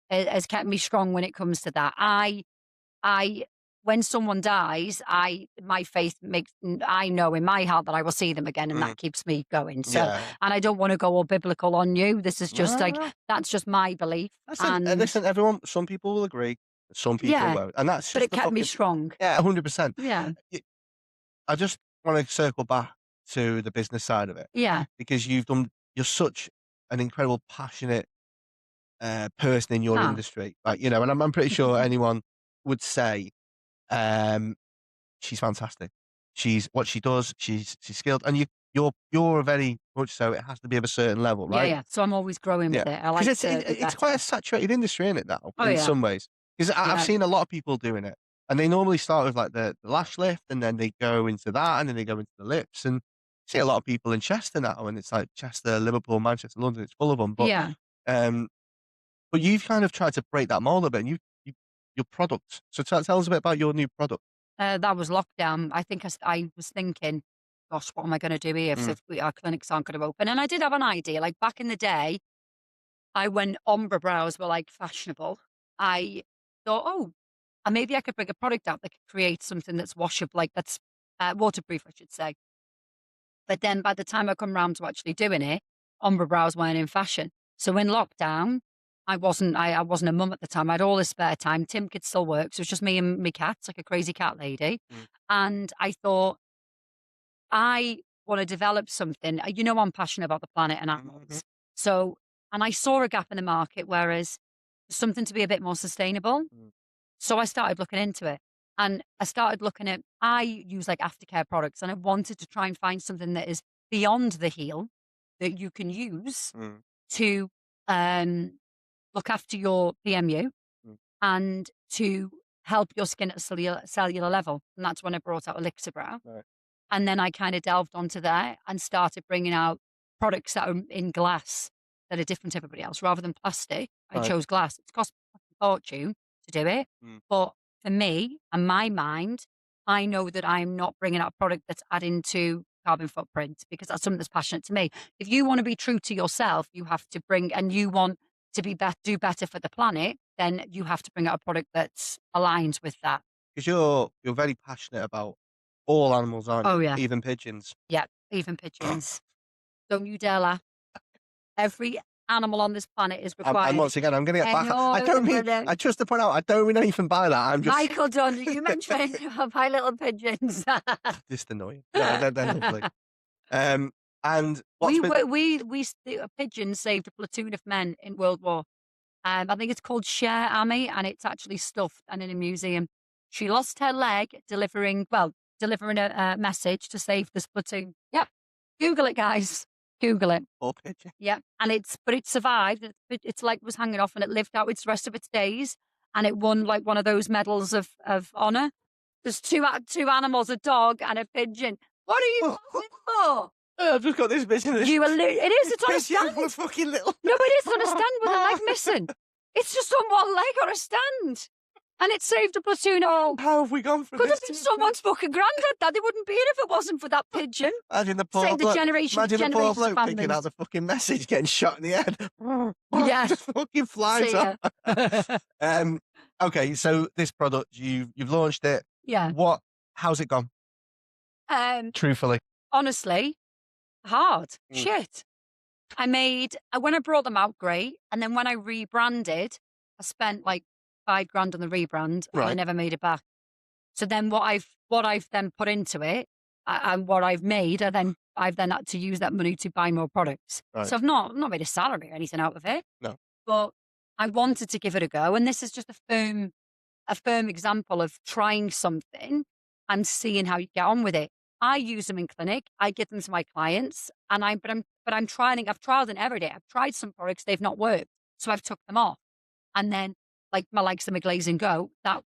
has kept me strong when it comes to that. I, when someone dies, my faith makes, I know in my heart that I will see them again, and Mm, that keeps me going. So, yeah. and I don't want to go all biblical on you. This is just No, like, no. that's just my belief. Listen, And listen, everyone. Some people will agree, some people yeah, won't, and that's but just it the kept me fucking strong. yeah, 100%. Yeah. I just want to circle back to the business side of it Yeah. because you're such an incredible, passionate person in your Ah. industry, like and I'm pretty sure anyone would say, she's fantastic. She's what she does. She's skilled, and you're a very much so. It has to be of a certain level, Yeah, right? yeah. So I'm always growing Yeah, with it. I because like it's to be it's quite a better. saturated industry, isn't it now? Oh, In yeah. some ways, because I've Yeah. seen a lot of people doing it, and they normally start with like the lash lift, and then they go into that, and then they go into the lips, and I see a lot of people in Chester now, and it's like Chester, Liverpool, Manchester, London. It's full of them, Yeah. um, but you've kind of tried to break that mold a bit, and you your product. So tell us a bit about your new product. That was lockdown. I think I was thinking, gosh, what am I going to do here Mm, if our clinics aren't going to open? And I did have an idea. Like back in the day, when ombre brows were like fashionable, I thought, oh, and maybe I could bring a product out that could create something that's washable, like that's waterproof, I should say. But then by the time I come round to actually doing it, ombre brows weren't in fashion. So in lockdown, I wasn't a mum at the time. I had all this spare time. Tim could still work. So it was just me and my cats, like a crazy cat lady. mm, And I thought, I want to develop something. I'm passionate about the planet and mhm, animals. So And I saw a gap in the market, whereas something to be a bit more sustainable. Mm. So I started looking into it, and I started looking at, I use like aftercare products, and I wanted to try and find something that is beyond the heel that you can use Mm. to um, look after your PMU Mm. and to help your skin at a cellular level. And that's when I brought out Elixir Brow. Right. And then I kind of delved onto there and started bringing out products that are in glass that are different to everybody else. Rather than plastic, I Right. chose glass. It's cost a fortune to do it. Mm. But for me and my mind, I know that I'm not bringing out a product that's adding to carbon footprint because that's something that's passionate to me. If you want to be true to yourself, you have to bring, and you want to do better for the planet, then you have to bring out a product that's aligned with that. 'Cause you're very passionate about all animals, aren't Oh you? yeah. Even pigeons. Yeah. Even pigeons. Don't you dare laugh. Every animal on this planet is And required. once again, I'm gonna get And back. I don't mean. I just to point out, I don't mean anything by that. I'm just Michael Dunn, you mentioned my little pigeons. just annoying. No, they're lovely. Um, and what's been A pigeon saved a platoon of men in World War. I think it's called Cher Ami, and it's actually stuffed and in a museum. She lost her leg delivering a message to save this platoon. Yep. Google it, guys. Google it. poor pigeon? Yeah, and but it survived. It's like was hanging off, and it lived out its rest of its days, and it won like one of those medals of honor. There's two animals, a dog and a pigeon. What are you laughing for? I've just got this vision of this It is. It's on a pigeon stand. with fucking little. No, it is on a stand with a leg missing. It's just on one leg on a stand, and it saved a platoon of. How have we gone from Could this? have been someone's fucking granddad. That they wouldn't be here if it wasn't for that pigeon. Imagine the poor Saved the bloke. generation, Imagine the poor generations of bloke picking families. out the fucking message, getting shot in the head. Yeah. Just fucking flies See off. ya. Okay, so this product you've launched it. Yeah. How's it gone? Truthfully. Honestly, hard. Mm. Shit. When I brought them out, great. And then when I rebranded, I spent like $5,000 on the rebrand and I Right. never made it back. So then what I've then put into it and what I've made, I've then had to use that money to buy more products. Right. So I've not made a salary or anything out of it. No. But I wanted to give it a go. And this is just a firm example of trying something and seeing how you get on with it. I use them in clinic. I give them to my clients, and I've trialed and every day. I've tried some products, they've not worked, so I've took them off. And then, like my likes the Glaze and Go, that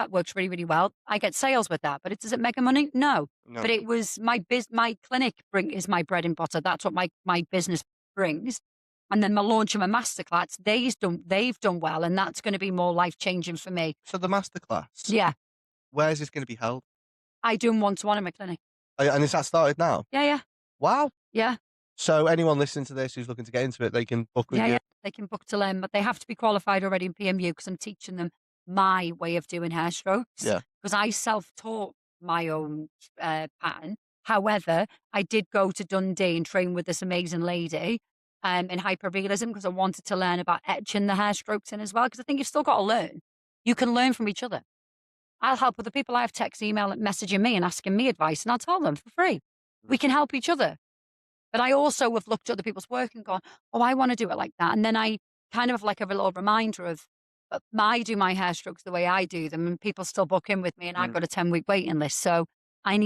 works really, really well. I get sales with that, but does it make a money? No. No. But it was my clinic is my bread and butter. That's what my business brings. And then my launch of my masterclass, they've done well, and that's going to be more life changing for me. So the masterclass. Yeah, Where is this going to be held? I do them 1-to-1 in my clinic. And is that started now? Yeah. Wow. Yeah. So anyone listening to this who's looking to get into it, they can book with you. Yeah, they can book to learn, but they have to be qualified already in PMU because I'm teaching them my way of doing hair strokes. Yeah. Because I self-taught my own pattern. However, I did go to Dundee and train with this amazing lady in hyperrealism because I wanted to learn about etching the hair strokes in as well because I think you've still got to learn. You can learn from each other. I'll help other people. I have text, email, messaging me and asking me advice, and I'll tell them for free. We can help each other. But I also have looked at other people's work and gone, oh, I want to do it like that. And then I kind of have like a little reminder of, I do my hair strokes the way I do them, and people still book in with me, and I've got a 10-week waiting list. So I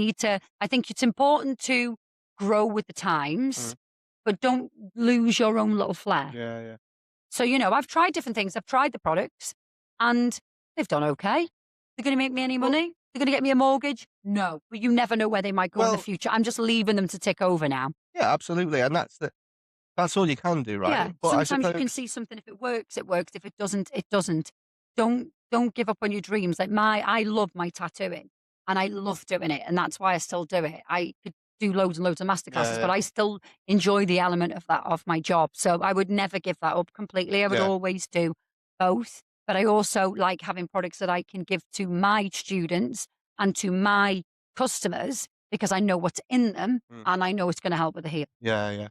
think it's important to grow with the times, but don't lose your own little flair. Yeah. So, I've tried different things. I've tried the products, and they've done okay. They're going to make me any money? They're going to get me a mortgage? No. But you never know where they might go in the future. I'm just leaving them to tick over now. Yeah, absolutely. And that's all you can do, right? Yeah. But Sometimes you can see something. If it works, it works. If it doesn't, it doesn't. Don't give up on your dreams. Like I love my tattooing and I love doing it. And that's why I still do it. I could do loads and loads of masterclasses, but I still enjoy the element of my job. So I would never give that up completely. I would always do both. But I also like having products that I can give to my students and to my customers because I know what's in them and I know it's going to help with the heel. Yeah.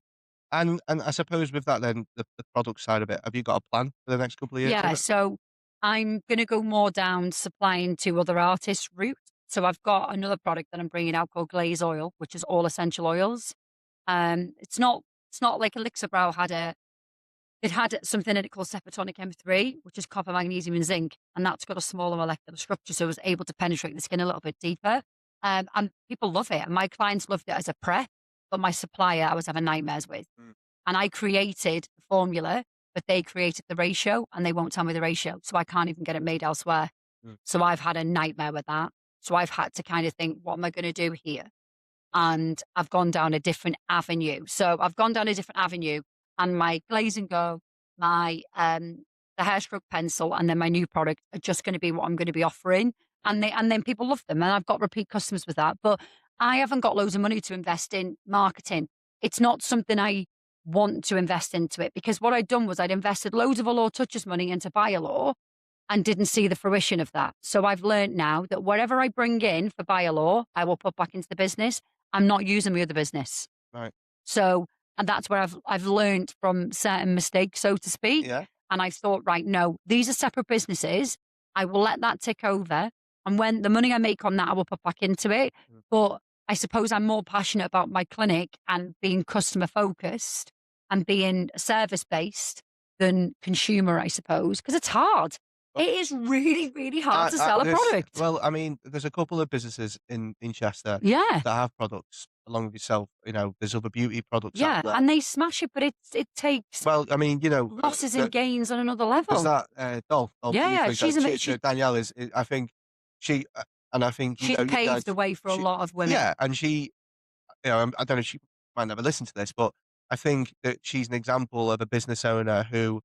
And I suppose with that then, the product side of it, have you got a plan for the next couple of years? Yeah, so I'm going to go more down supplying to other artists' route. So I've got another product that I'm bringing out called Glaze Oil, which is all essential oils. It's not like Elixir Brow had It had something in it called Sepatonic M3, which is copper, magnesium, and zinc, and that's got a smaller molecular structure, so it was able to penetrate the skin a little bit deeper. And people love it. And my clients loved it as a prep, but my supplier I was having nightmares with. Mm. And I created the formula, but they created the ratio, and they won't tell me the ratio, so I can't even get it made elsewhere. Mm. So I've had a nightmare with that. So I've had to kind of think, what am I going to do here? And I've gone down a different avenue. So I've gone down a different avenue, and my Glaze and Go, my the hairstroke pencil, and then my new product are just going to be what I'm going to be offering. And then people love them, and I've got repeat customers with that. But I haven't got loads of money to invest in marketing. It's not something I want to invest into it, because what I'd done was I'd invested loads of Alllure Touches money into Alllure and didn't see the fruition of that. So I've learned now that whatever I bring in for Alllure, I will put back into the business. I'm not using my other business. Right. So, and that's where I've learned from certain mistakes, so to speak. Yeah. And I've thought, right, no, these are separate businesses. I will let that tick over. And when the money I make on that, I will put back into it. Mm. But I suppose I'm more passionate about my clinic and being customer focused and being service based than consumer, I suppose, because it's hard. It is really, really hard to sell a product. Well, I mean, there's a couple of businesses in Chester Yeah. that have products along with yourself. You know, there's other beauty products Yeah. out there. And they smash it, but it takes Well, I mean, you know, losses and gains on another level. there's that Doll. Yeah, she's amazing. Danielle is, I think she, and I think She's paved the way for a lot of women. Yeah, and she, you know, I don't know if she might never listen to this, but I think that she's an example of a business owner who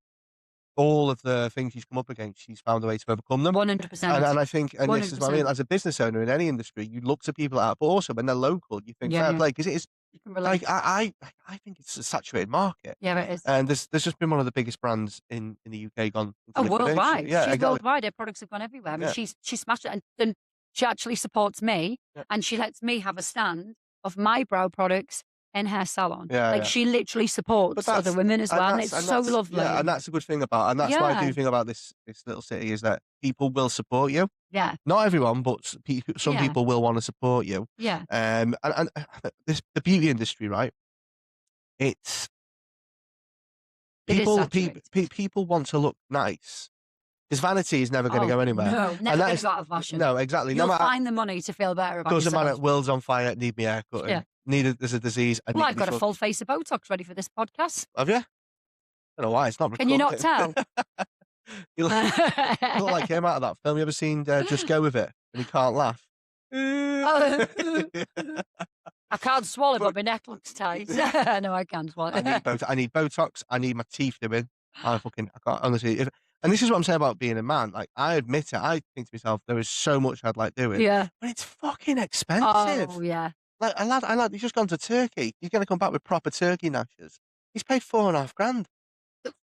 all of the things she's come up against, she's found a way to overcome them. 100%. And I think, and this is what I mean, 100%. as a business owner in any industry, you look to people out, but also when they're local, you think fair play, because it is You can relate. like I think it's a saturated market. Yeah, it is. And there's just been one of the biggest brands in the UK gone into liquidation. Worldwide. Yeah, She's exactly. worldwide. Her products have gone everywhere. I mean, Yeah. she's smashed it. And then she actually supports me, Yeah. and she lets me have a stand of my brow products in her salon. Yeah, like yeah. she literally supports other women as well, and it's so lovely. Yeah, and that's a good thing about, and that's what I do Yeah. think about this little city is that people will support you. Yeah, Not everyone, but some Yeah. people will want to support you. yeah, And the beauty industry, right? It's It is people saturated. people want to look nice. Because vanity is never going to go anywhere. No, And never that going is to go out of fashion. no, exactly. You'll No matter, find the money to feel better about doesn't yourself. matter. World's on fire. Need me haircut. Yeah. There's a disease. I Well, need I've to be got a full- full face of Botox ready for this podcast. Have you? I don't know why it's not. Can you not tell? You look like him out of that film. You ever seen Just Go With It? And he can't laugh. I can't swallow, but my neck looks tight. No, I can swallow. I need Botox. I need my teeth doing. I can't honestly. And this is what I'm saying about being a man. Like, I admit it. I think to myself, there is so much I'd like doing. Yeah. But it's fucking expensive. Oh, yeah. Like, a lad, he's just gone to Turkey. He's going to come back with proper turkey nashes. He's paid $4,500.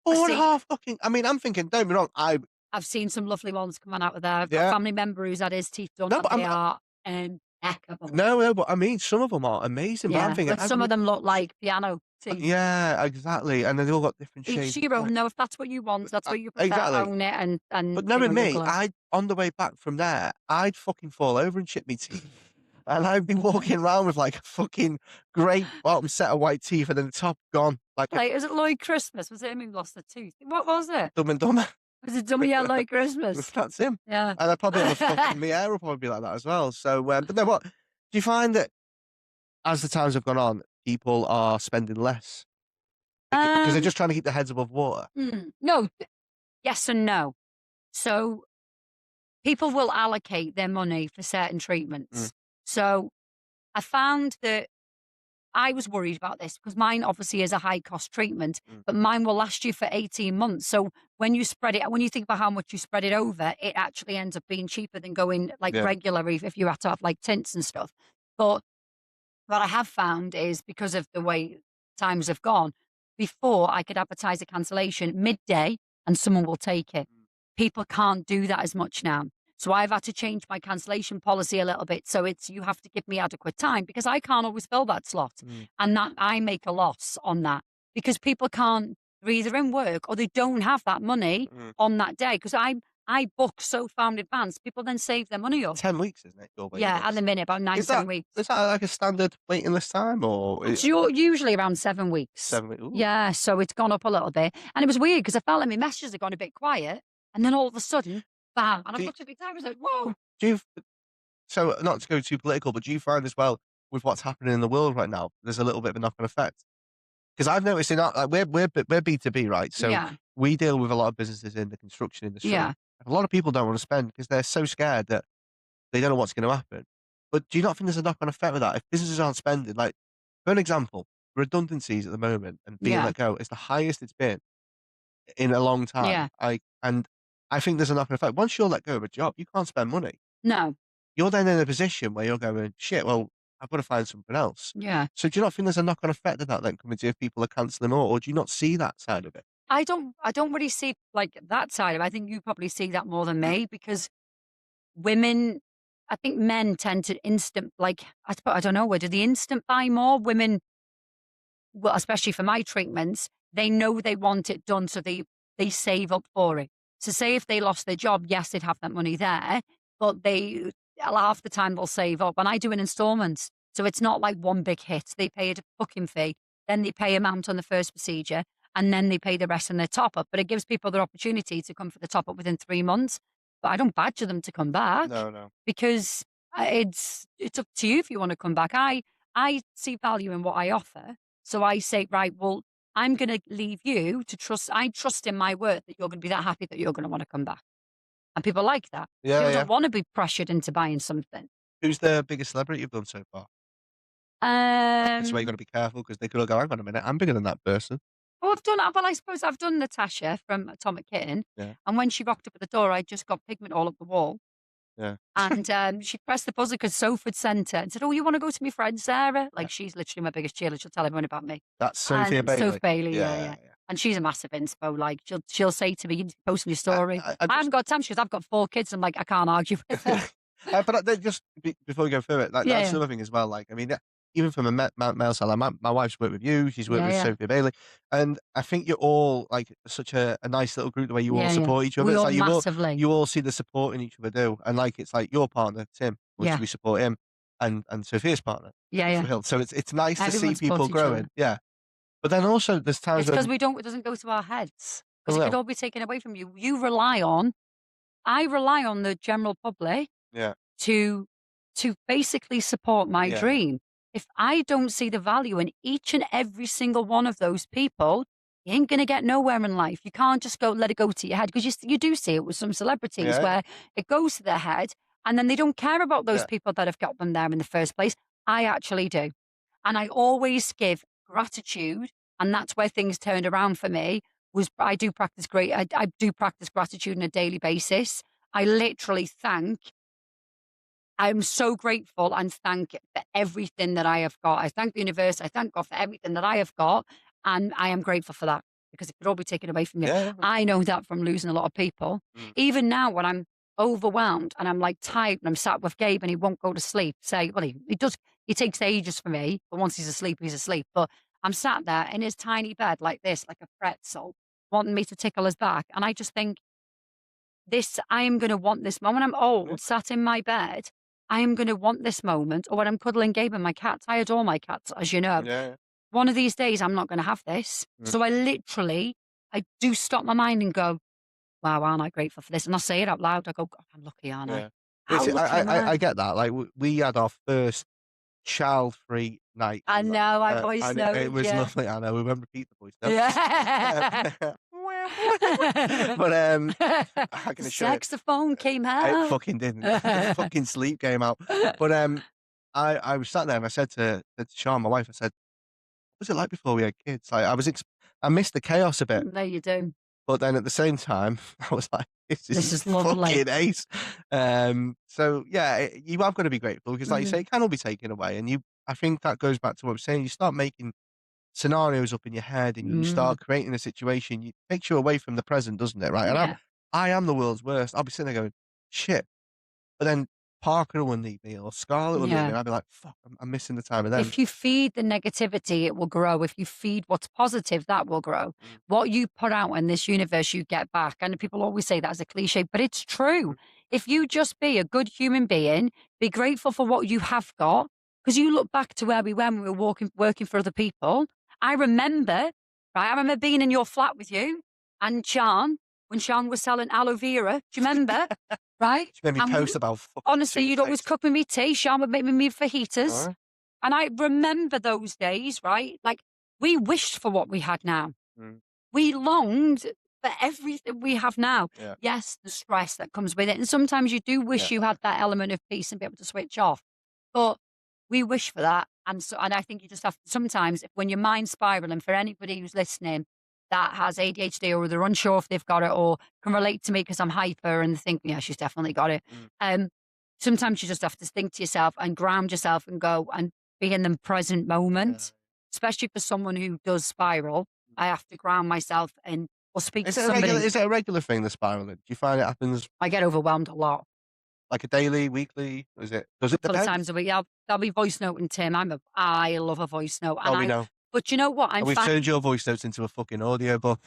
Four and a half fucking. I mean, I'm thinking, don't get me wrong. I've seen some lovely ones coming out of there. I've got Yeah. a family member who's had his teeth done, No, and but they are impeccable. No, but I mean, some of them are amazing. But Yeah, I'm thinking, but some of them look like piano teeth. yeah, exactly. And they've all got different shades. Each your own. No, if that's what you want, that's what you prefer. Exactly. Own it and. But knowing me, look. on the way back from there, I'd fucking fall over and chip me teeth. And I'd be walking around with like a fucking great bottom set of white teeth and then the top gone. Like Was it Lloyd Christmas? Was it him who lost the tooth? What was it? Dumb and Dumber. Was it Dummy Lloyd Christmas? That's him. Yeah. And I'd probably have a fucking, my hair will probably be like that as well. So, but then what? Do you find that as the times have gone on, people are spending less? Because they're just trying to keep their heads above water. No, yes and no. So people will allocate their money for certain treatments. So I found that I was worried about this because mine obviously is a high cost treatment, but mine will last you for 18 months. So when you spread it, when you think about how much you spread it over, it actually ends up being cheaper than going like regular if you had to have like tints and stuff. But what I have found is because of the way times have gone, before I could advertise a cancellation midday and someone will take it. People can't do that as much now. So I've had to change my cancellation policy a little bit. So you have to give me adequate time because I can't always fill that slot. And that I make a loss on that because people can't, they're either in work or they don't have that money on that day. Because I book so far in advance, people then save their money up. 10 weeks, isn't it, your waiting Yeah, at the list? minute, about 9, Is 10 that weeks. is that like a standard waiting list time or It's usually around 7 weeks. 7 weeks? Ooh. Yeah, so it's gone up a little bit. And it was weird because I felt like my messages had gone a bit quiet, and then all of a sudden, bam! And I've Do you looked at my time, I was like, "Whoa!" do you so not to go too political, but do you find as well with what's happening in the world right now, there's a little bit of a knock-on effect? Because I've noticed in our like, we're B2B, right? So Yeah, we deal with a lot of businesses in the construction industry. yeah. A lot of people don't wanna spend because they're so scared that they don't know what's gonna happen. But do you not think there's a knock-on effect with that? If businesses aren't spending, like, for an example, redundancies at the moment and being Yeah, let go is the highest it's been in a long time. yeah. I think there's a knock-on effect. Once you're let go of a job, you can't spend money. No, You're then in a position where you're going, "Shit, well, I've got to find something else." yeah. So do you not think there's a knock-on effect of that then coming to if people are cancelling more, or do you not see that side of it? I don't really see, like, that side of it. I think you probably see that more than me because women I think men tend to I don't know, do the instant buy more? Women, well, especially for my treatments, they know they want it done, so they save up for it. So say if they lost their job, yes, they'd have that money there, but they half the time they'll save up. And I do in installments. So it's not like one big hit. They pay a booking fee, then they pay amount on the first procedure, and then they pay the rest on their top up. But it gives people the opportunity to come for the top up within 3 months. But I don't badger them to come back No, no. because it's up to you if you want to come back. I see value in what I offer, so I say, right, well, I'm going to leave you to trust. I trust in my word that you're going to be that happy that you're going to want to come back. And people like that. Yeah, People yeah. don't want to be pressured into buying something. Who's the biggest celebrity you've done so far? This is why you gotta Um, be careful because they could all go, "Hang on a minute, I'm bigger than that person." well, I suppose I've done Natasha from Atomic Kitten. Yeah, And when she rocked up at the door, I just got pigment all up the wall. yeah. And she pressed the buzzer because Soph had sent her and said, "Oh, you want to go to my friend Sarah?" Yeah. Like, she's literally my biggest cheerleader. She'll tell everyone about me. That's Sophia And Soph Bailey. Bailey, yeah, Yeah, yeah. yeah. And she's a massive inspo. Like, she'll say to me, "You posting your I story." I I I just haven't got time. She goes, "I've got 4 kids." I'm like, I can't argue with her. but they just before we go through it, like, Yeah, that's yeah. the other thing as well, like, I mean, even from a male side, like, my wife's worked with you, she's worked Yeah, with yeah. Sophia Bailey, and I think you're all, like, such a nice little group the way you all Yeah, yeah. support each other. We It's all like massively. you all see the support in each other do, and, like, it's like your partner, Tim, which Yeah. we support him, and Sophia's partner, Yeah, yeah. Phil. So it's nice to see Everyone people supports each growing. other. Yeah. But then also there's times It's because when it doesn't go to our heads because oh, it could no. all be taken away from you. I rely on the general public Yeah, to basically support my yeah, yeah, dream. If I don't see the value in each and every single one of those people, you ain't gonna get nowhere in life. You can't just go let it go to your head because you do see it with some celebrities yeah, where it goes to their head and then they don't care about those yeah, people that have got them there in the first place. I actually do. And I always give gratitude, and that's where things turned around for me. Was I do practice gratitude on a daily basis. I literally I'm so grateful and thank for everything that I have got. I thank the universe. I thank God for everything that I have got. And I am grateful for that because it could all be taken away from you. yeah, yeah. I know that from losing a lot of people. Mm. Even now, when I'm overwhelmed and I'm like tired and I'm sat with Gabe and he won't go to sleep, he does, he takes ages for me, but once he's asleep, he's asleep. But I'm sat there in his tiny bed like this, like a pretzel, wanting me to tickle his back. And I just think, I am going to want this moment. I'm Yeah, old, sat in my bed. I am going to want this moment. Or when I'm cuddling Gabe and my cats, I adore my cats, as you know. yeah, One of these days, I'm not going to have this. yeah. So I do stop my mind and go, wow, aren't I grateful for this? And I say it out loud. I go, God, I'm lucky, aren't I? Yeah. But How see, lucky am I? I get that. Like we had our first child-free night, I know, I voice and it note, was yeah. lovely. I know we won't repeat the voice note. Yeah. But how can The I show it? saxophone came It out. fucking didn't. The fucking sleep came out. But I was sat there and I said to Sean, my wife, I said, "What was it like before we had kids?" Like I missed the chaos a bit. No, you do. But then at the same time, I was like, "This This is is lovely. fucking ace." So yeah, you have got to be grateful because, like you Mhm. say, it can all be taken away, and I think that goes back to what I was saying. You start making scenarios up in your head, and you Mm. start creating a situation. It takes you away from the present, doesn't it? Right? And Yeah. I am the world's worst. I'll be sitting there going, "Shit," but then Parker will need me or Scarlett will need me, Yeah. and I'd be like, "Fuck, I'm missing the time of them." If you feed the negativity, it will grow. If you feed what's positive, that will grow. Mm, What you put out in this universe, you get back. And people always say that as a cliche, but it's true. mm, If you just be a good human being, be grateful for what you have got, because you look back to where we were when we were working for other people. I remember, right? I remember being in your flat with you and Sean when Sean was selling aloe vera. Do you remember? Right? she made me And post about fucking honestly, chicken you'd always taste. cook me me tea. Sean would make me fajitas. Alright. And I remember those days, right? Like, we wished for what we had now. Mm, We longed for everything we have now. yeah, Yes, the stress that comes with it. And sometimes you do yeah, wish you had that element of peace and be able to switch off. But we wish for that. And I think you just have to sometimes, when your mind's spiraling, for anybody who's listening that has ADHD or they're unsure if they've got it or can relate to me because I'm hyper and they think, yeah, she's definitely got it. mm, Um, Sometimes you just have to think to yourself and ground yourself and go and be in the present yeah. moment, especially for someone who does spiral. I have to ground myself and or speak to somebody. Is it a regular thing, the spiraling? Do you find it happens I get overwhelmed a lot. like a daily, weekly? Does it Couple of depend? times a week. I'll be voice noting Tim. I love a voice note, Oh, we know. but you know what? And we've turned your voice notes into a fucking audio book.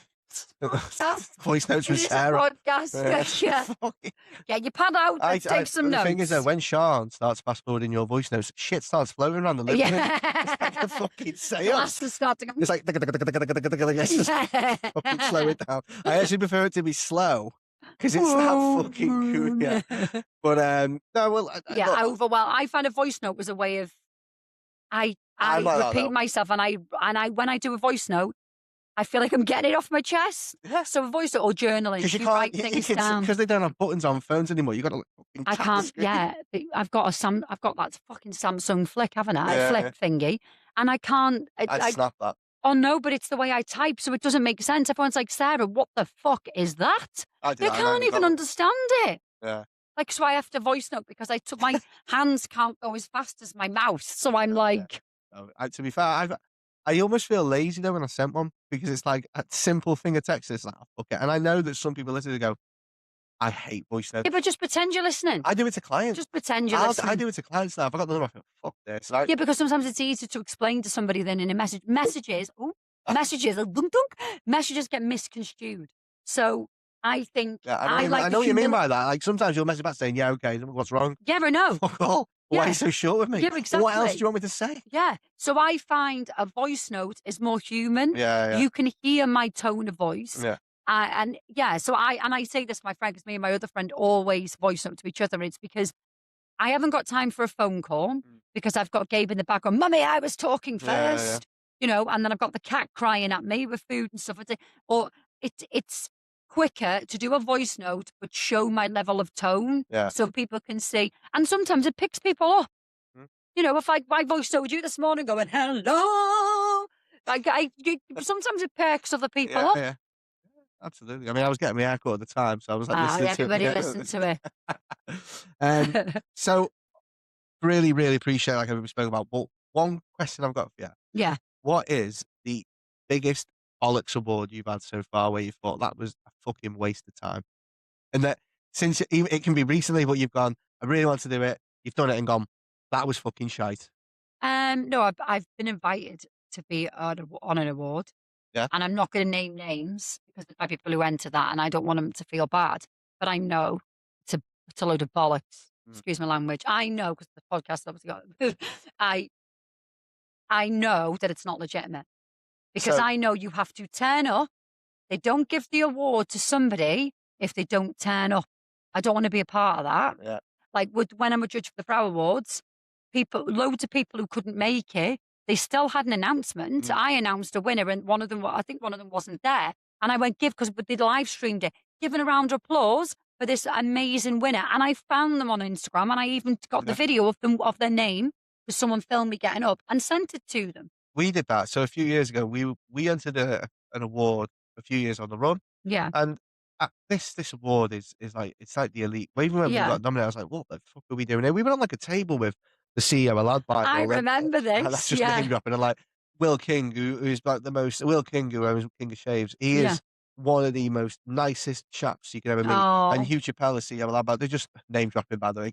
Voice notes It with is a Sarah. podcast. Yeah. Fucking- Get your pad out. Let's take some the notes. thing is that when Sean starts fast forwarding your voice notes, shit starts floating around the living room. It's like a fucking seance. Glasses start to go. It's like let's just fucking slow it down. I actually prefer it to be slow because it's that fucking cool. Yeah. But no, well, Yeah, look, overwhelmed. I find a voice note was a way of I I'm like that repeat though. myself, and I when I do a voice note, I feel like I'm getting it off my chest. Yeah. So a voice note or journaling, Because you you can't, write things down. because they don't have buttons on phones anymore. You got to like, fucking I tap the can't. screen. Yeah, I've got I've got that fucking Samsung Flick, haven't I? Yeah, Flick yeah. thingy, and I can't. I'd snap that. Oh no, but it's the way I type, so it doesn't make sense. Everyone's like, Sarah, what the fuck is that? I do You that. I know can't you've got even one. understand it. Yeah. Like, so I have to voice note because I took my hands can't go as fast as my mouth. So I'm Yeah. like, No, to be fair, I almost feel lazy though when I sent one because it's like a simple thing of text. It's like, oh, fuck it. And I know that some people listen and go, I hate voice notes. yeah, but just pretend you're listening. I do it to clients. Just pretend you're I listening. do it to clients now. If I got the number, I feel, fuck this. Yeah, because sometimes it's easier to explain to somebody than in a message. Messages get misconstrued. So I think Yeah, I like I the know what you mean humility. by that. Like sometimes you'll message back saying, yeah, okay, what's wrong? Yeah, I know. Fuck all. Why are Yeah. you so short with me? Yeah, What else exactly. do you want me to say? Yeah. So I find a voice note is more human. Yeah, yeah. You can hear my tone of voice. Yeah. And yeah, so I say this to my friend because me and my other friend always voice note to each other. It's because I haven't got time for a phone call because I've got Gabe in the background. Mummy, I was talking Yeah, yeah. first, and then I've got the cat crying at me with food and stuff. Or it's quicker to do a voice note but show my level of tone Yeah. so people can see. And sometimes it picks people up. Mm. If I voice noted you this morning going, hello, sometimes it perks other people Yeah, up. yeah. Absolutely. I mean, I was getting my haircut at the time, so I was like listening Everybody to it. listen to it. So really, really appreciate like everybody spoke about. But one question I've got for you: Yeah. what is the biggest Bollocks award you've had so far where you thought that was a fucking waste of time? And that since it can be recently, but you've gone, I really want to do it. You've done it and gone, that was fucking shite. No, I've been invited to be on an award. Yeah. And I'm not going to name names because there are people who enter that and I don't want them to feel bad. But I know it's a load of bollocks. Excuse my language. I know because the podcast obviously got I know that it's not legitimate because So- I know you have to turn up. They don't give the award to somebody if they don't turn up. I don't want to be a part of that. Yeah. Like when I'm a judge for the Brow Awards, loads of people who couldn't make it, they still had an announcement. I announced a winner, and I think one of them wasn't there. And I went because they live streamed it, giving a round of applause for this amazing winner. And I found them on Instagram, and I even got the video of their name because someone filmed me getting up and sent it to them. We did that. So a few years ago, we entered an award a few years on the run, Yeah. and this award is like it's like the elite. Even when we got nominated, I was like, what the fuck are we doing here? We were on like a table with the CEO, a lad by I remember this. and that's just name dropping. And like Will King, who's like Will King, who owns King of Shaves, he is one of the most nicest chaps you could ever meet. And Oh. Hugh Chappelle, they're just name dropping, by the way.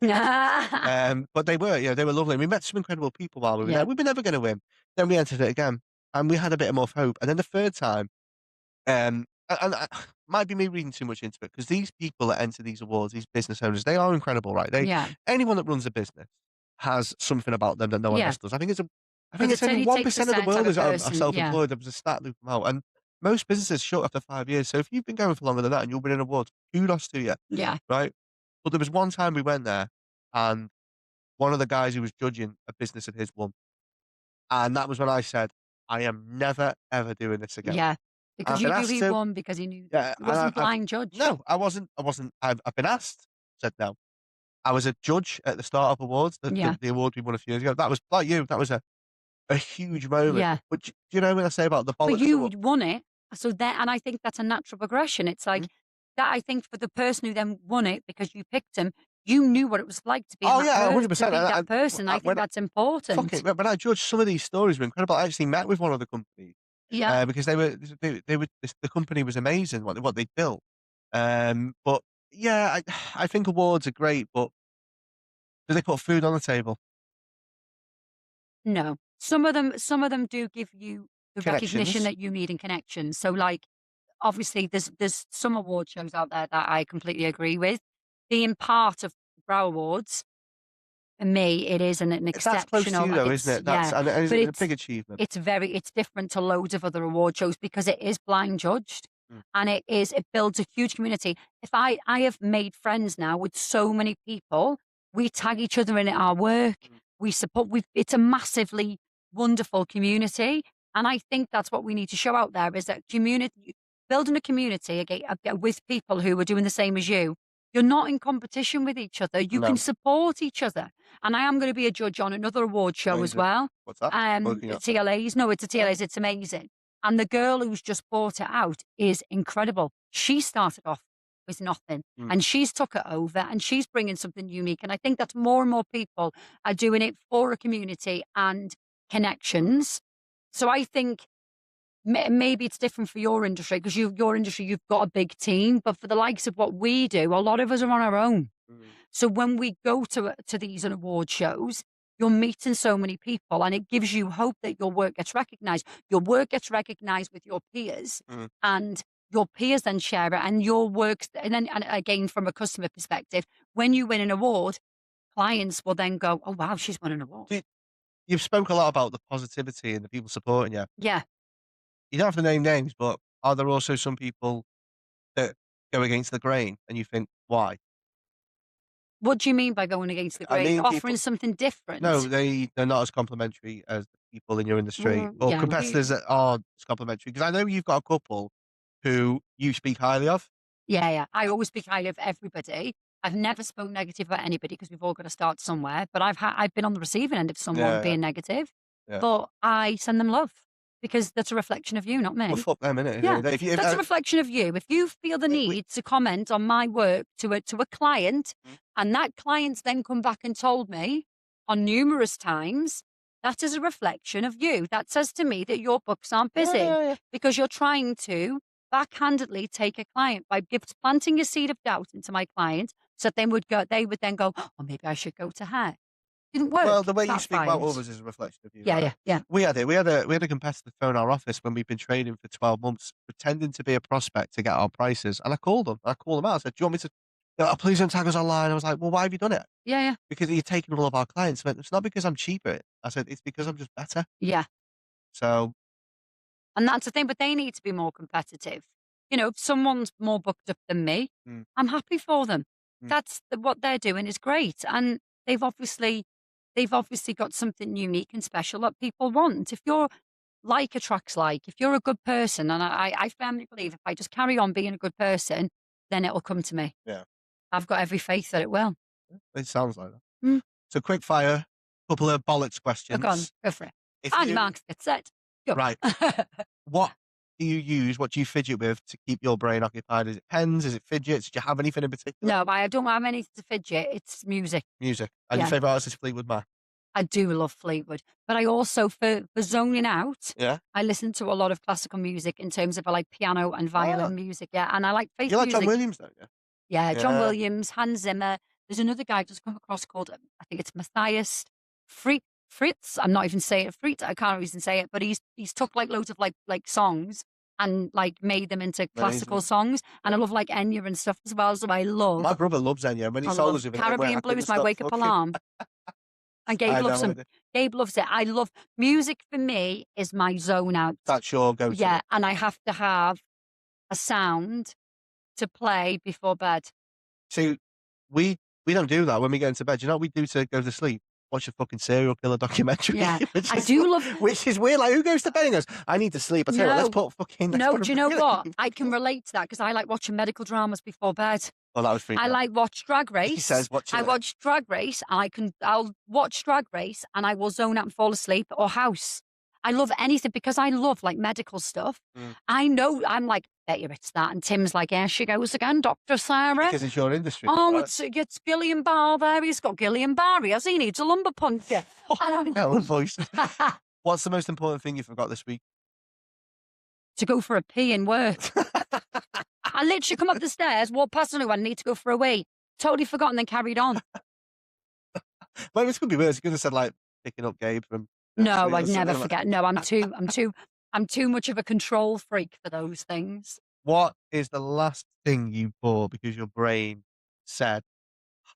But they were, they were lovely. We met some incredible people while we were there. Yeah, We were never going to win. Then we entered it again, and we had a bit more hope. And then the third time, might be me reading too much into it because these people that enter these awards, these business owners, they are incredible, right? yeah, Anyone that runs a business has something about them that no one yeah. else does. I think Because it's it only only takes a 1% of the certain type world of are person. Yeah, self-employed. There was a stat Luke out, and most businesses shut after 5 years. So if you've been going for longer than that and you're winning awards, kudos to you, yeah, right? But there was one time we went there, and one of the guys who was judging a business of his won, and that was when I said, "I am never ever doing this again." yeah. Because I've you been knew asked he to. won because he knew that Yeah, he and wasn't I've blind judge. no, I wasn't. I've been asked, said no. I was a judge at the Startup Awards, Yeah, the award we won a few years ago. That was like you. That was a huge moment. yeah. But do you know when I say about the But Bollocks you Award? won it, so that, and I think that's a natural progression. It's Hmm? like that. I think for the person who then won it because you picked him, you knew what it was like to be in Oh that yeah, to 100%. be that person. I think When that's important. when I judged, some of these stories were incredible. I actually met with one of the companies Yeah. because they were the company was amazing what they built. But yeah, I think awards are great, but do they put food on the table? No. Some of them do give you the recognition Connections. that you need in connections. So, like, obviously, there's some award shows out there that I completely agree with. Being part of Brow Awards, for me, it is an That's close to exceptional. you though, isn't It's it? yeah, It's but a big achievement. it's different to loads of other award shows because it is blind judged, Mm, and it builds a huge community. If I have made friends now with so many people, we tag each other in our work, mm. we support. We It's a massively wonderful community, and I think that's what we need to show out there is that community, building a community again with people who are doing the same as you. You're not in competition with each other. You can No, support each other. And I am going to be a judge on another award show as amazing. well. What's that? Working out. TLAs. No, it's a Oh, TLAs. It's amazing. And the girl who's just bought it out is incredible. She started off with nothing mm, and she's took it over and she's bringing something unique. And I think that more and more people are doing it for a community and connections. So I think maybe it's different for your industry because your industry, you've got a big team. But for the likes of what we do, a lot of us are on our own. mm, So when we go to these award shows, you're meeting so many people, and it gives you hope that your work gets recognised. Your work gets recognised with your peers, mm. and your peers then share it, and your works. And again, from a customer perspective, when you win an award, clients will then go, "Oh wow, she's won an award." Do You've spoke a lot about the positivity and the people supporting you. Yeah. You don't have to name names, but are there also some people that go against the grain and you think, "Why?" What do you mean by going against the I grain? mean, Offering people something no, different? they're not as complimentary as the people in your industry or Yeah. competitors that aren't as complimentary. Because I know you've got a couple who you speak highly of. Yeah, yeah. I always speak highly of everybody. I've never spoke negative about anybody because we've all got to start somewhere. But I've been on the receiving end of someone Yeah, yeah, being negative, yeah. but I send them love because that's a reflection of you, not Well, me. fuck them, innit? At the end Yeah, of the day. that's a reflection of you. If you feel the We need to comment on my work to a client, mm, and that client's then come back and told me on numerous times, that is a reflection of you. That says to me that your books aren't yeah, busy yeah, yeah. because you're trying to backhandedly take a client by planting a seed of doubt into my client, so that they would then go, oh, maybe I should go to her. Didn't Well, work. the way you speak about Backfired. others is a reflection of you, Yeah, right? yeah, yeah, We had it. We had a competitor phone our office when we'd been trading for 12 months, pretending to be a prospect to get our prices. And I called them. I called them out. I said, "Do you want me to? Oh, please don't tag us online." I was like, "Well, why have you done it?" yeah, yeah, Because you're taking all of our clients. I went, "It's not because I'm cheaper." I said, "It's because I'm just better." yeah. So, And that's the thing, but they need to be more competitive. You know, if someone's more booked up than me, mm, I'm happy for them. mm, That's what they're doing is great, and they've obviously they've obviously got something unique and special that people want. If you're like attracts like, if you're a good person, and I firmly believe if I just carry on being a good person, then it'll come to me. yeah, I've got every faith that it will. it sounds like that. Mm. So, quick fire, couple of bollocks Go on, questions. go for it. If And you marks get set. Go. right, what do you use? What do you fidget with to keep your brain occupied? Is it pens? Is it fidgets? Do you have anything in particular? No, but I don't have anything to fidget. It's music. Music. And your Yeah. favourite artist is Fleetwood Mac? I do love Fleetwood, but I also for zoning out, Yeah. I listen to a lot of classical music in terms of I like piano and Ah, violin music, yeah, and I like faith you like John music. Williams, don't you? Yeah, John Yeah. Williams, Hans Zimmer. There's another guy I've just come across called, I think it's Matthias Fritz. I'm not even saying it. Fritz. I can't even say it, but he's took like loads of like songs and like made them into classical Amazing. songs. And I love like Enya and stuff as well. So My brother loves Enya. When he I told love us the other night, Caribbean I couldn't blues, my stop wake up fucking. alarm. And Gabe I loves know them. it. Gabe loves it. I love music for me is my zone out. That's your go-to. Yeah, and I have to have a sound to play before bed. See, we don't do that when we go into bed. Do you know what we do to go to sleep? Watch a fucking serial killer documentary. Yeah, which I is, do love. Which is weird. Like, who goes to bed and goes, I need to sleep. I tell you what, let's put fucking. No, do you know what? Really? I can relate to that because I like watching medical dramas before bed. Oh, that was freaking I out. like watch Drag Race. He says, watching I it. watch Drag Race. I'll watch Drag Race and I will zone out and fall asleep, or House. I love anything because I love like medical stuff. I know I'm like, bet you it's that. And Tim's like, here she goes again, Dr. Sarah. Because it's your industry. Oh, right? it's Gillian Barr there. He's got Gillian Barr. He needs a lumber puncture. Hell, voice. What's the most important thing you forgot this week? To go for a pee in work. I literally come up the stairs, walk past anyone, need to go for a wee. Totally forgotten, then carried on. Well, this could be worse. You could have said like picking up Gabe from. No, I'd never forget. No, I'm too much of a control freak for those things. What is the last thing you bought because your brain said,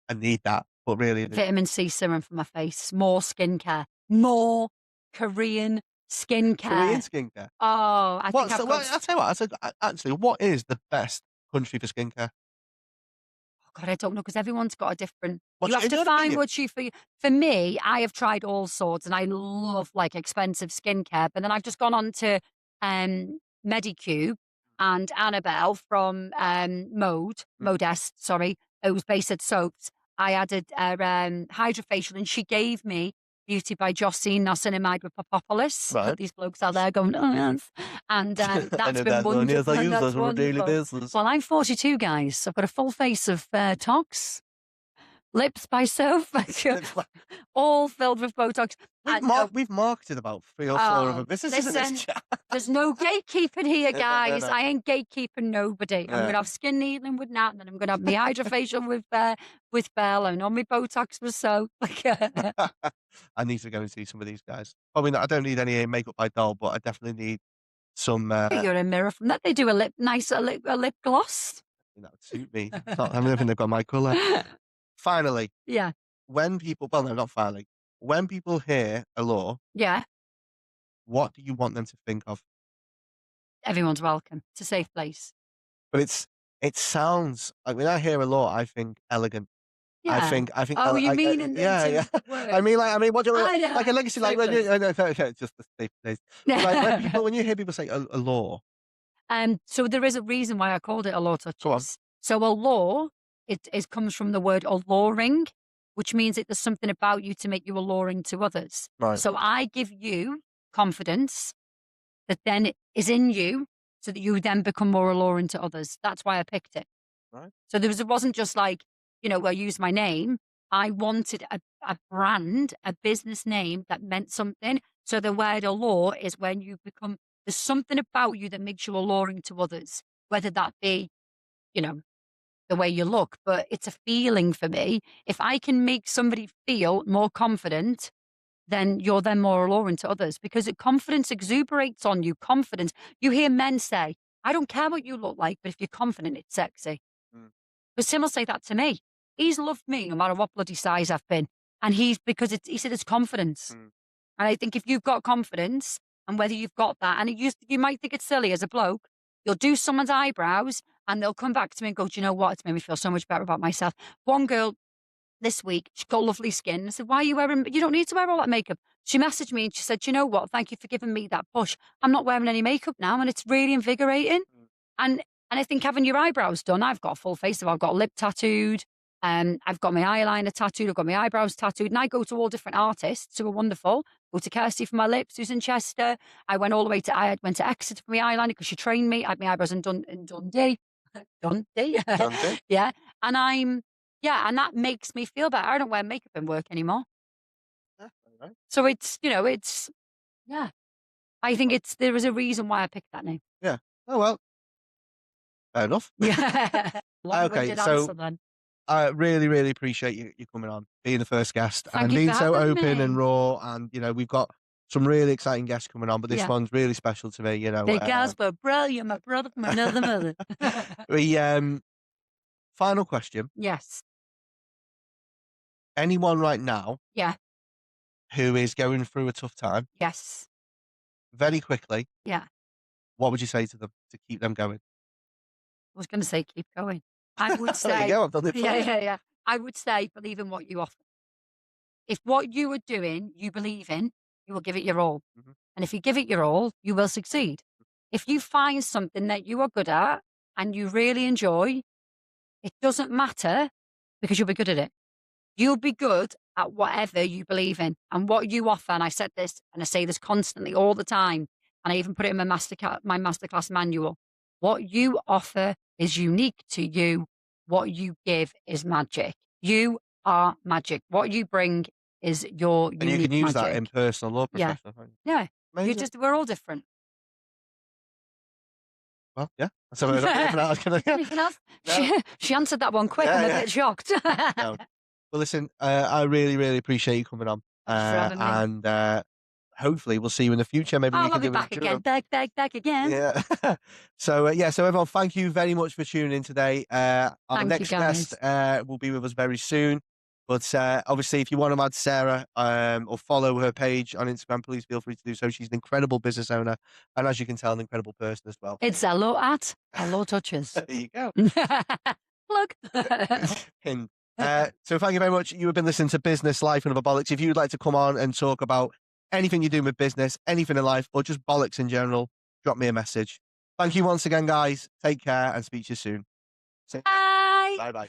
I need that, but really Vitamin C serum for my face. More skincare. More Korean skincare. Korean skincare. Oh, I think I'll tell you what. I said, actually, what is the best country for skincare? Oh God, I don't know because everyone's got a different. What's You have your to find opinion? what you for. For me, I have tried all sorts, and I love like expensive skincare. But then I've just gone on to Medicube and Annabelle from Modest. Sorry, it was Basic Soaps. I added hydrofacial, and she gave me Beauty by Josine Niacinamide with Propolis. Right. These blokes out there going, oh yes, and that's been wonderful. Yes, I use That's those on a daily wonderful. basis. Well, I'm 42, guys. I've got a full face of tox, lips by Soph, all filled with Botox. We've marketed about 3 or 4 of them. This isn't this chat. There's no gatekeeping here, guys. No. I ain't gatekeeping nobody. I'm going to have skin needling with Nat, and then I'm going to have my hydrofacial with Belle, and on my Botox with Soph. I need to go and see some of these guys. Probably not. I don't need any makeup by Doll, but I definitely need some. You're a mirror from that. They do a lip gloss. That would suit me. I don't think they've got my colour. Finally, Yeah. when people, well, no, not finally. When people hear Alllure, Yeah. what do you want them to think of? Everyone's welcome. It's a safe place. But it sounds like when I hear Alllure, I think elegant. Yeah. I think. Oh, you mean in yeah. words? I mean, what do you like a legacy? Like when you, Safe just the safe place. Like when you hear people say Alllure, So there is a reason why I called it Alllure go on. Touches. So Allure, it comes from the word alluring, which means that there's something about you to make you alluring to others. Right. So I give you confidence that then is in you so that you then become more alluring to others. That's why I picked it. Right. So it wasn't just like, I use my name. I wanted a brand, a business name that meant something. So the word allure is when you become, there's something about you that makes you alluring to others, whether that be, the way you look, but it's a feeling for me. If I can make somebody feel more confident, then you're then more alluring to others because confidence exuberates on you. Confidence. You hear men say, I don't care what you look like, but if you're confident, it's sexy. But Sim will say that to me. He's loved me no matter what bloody size I've been. And he said it's confidence. And I think if you've got confidence and whether you've got that, and you might think it's silly as a bloke, you'll do someone's eyebrows and they'll come back to me and go, do you know what? It's made me feel so much better about myself. One girl this week, she's got lovely skin. I said, why are you you don't need to wear all that makeup. She messaged me and she said, do you know what? Thank you for giving me that push. I'm not wearing any makeup now and it's really invigorating. And I think having your eyebrows done, I've got a full face. I've got a lip tattooed. I've got my eyeliner tattooed. I've got my eyebrows tattooed. And I go to all different artists who are wonderful. Go to Kirsty for my lips, who's in Chester. I went all the way I went to Exeter for my eyeliner because she trained me. I had my eyebrows in Dundee. Dundee? Dundee? Yeah. And and that makes me feel better. I don't wear makeup in work anymore. Right. So it's, yeah. I think there is a reason why I picked that name. Yeah. Oh, well, fair enough. Yeah. Okay, Long-winded so answer then. I really, really appreciate you coming on, being the first guest, Thank and you for being so having open and me. raw. And we've got some really exciting guests coming on, but this Yeah. one's really special to me. Big Casper, bro, you're my brother from another mother. We final question: Yes. anyone right now Yeah. who is going through a tough time, Yes. very quickly, Yeah. what would you say to them to keep them going? I was going to say keep going. I would There you say, go. I've done it yeah, for you. yeah, yeah. I would say believe in what you offer. If what you are doing, you believe in, you will give it your all. Mhm. And if you give it your all, you will succeed. If you find something that you are good at and you really enjoy, it doesn't matter because you'll be good at it. You'll be good at whatever you believe in and what you offer. And I said this and I say this constantly all the time. And I even put it in my masterclass manual. What you offer is unique to you. What you give is magic. You are magic. What you bring is your And you can unique use that magic. in personal or Yeah. professional. Can't you? Yeah. Amazing. We're all different. Well, yeah. So anything else? Anything else? No. She answered that one quick. Yeah, I'm a yeah. bit shocked. No. Well, listen, I really, really appreciate you coming on, Thank you for having me. and hopefully we'll see you in the future. Maybe we I'll can be do back a again. Back again. Yeah. So yeah. So everyone, thank you very much for tuning in today. Our Thank you, next guest guys. will be with us very soon. But obviously, if you want to add Sarah or follow her page on Instagram, please feel free to do so. She's an incredible business owner, and as you can tell, an incredible person as well. It's Alllure Touches. There you go. Plug. Pin. So thank you very much. You have been listening to Business Life and Other Bollocks. If you'd like to come on and talk about anything you're doing with business, anything in life, or just bollocks in general, drop me a message. Thank you once again, guys. Take care and speak to you soon. Bye. Bye bye.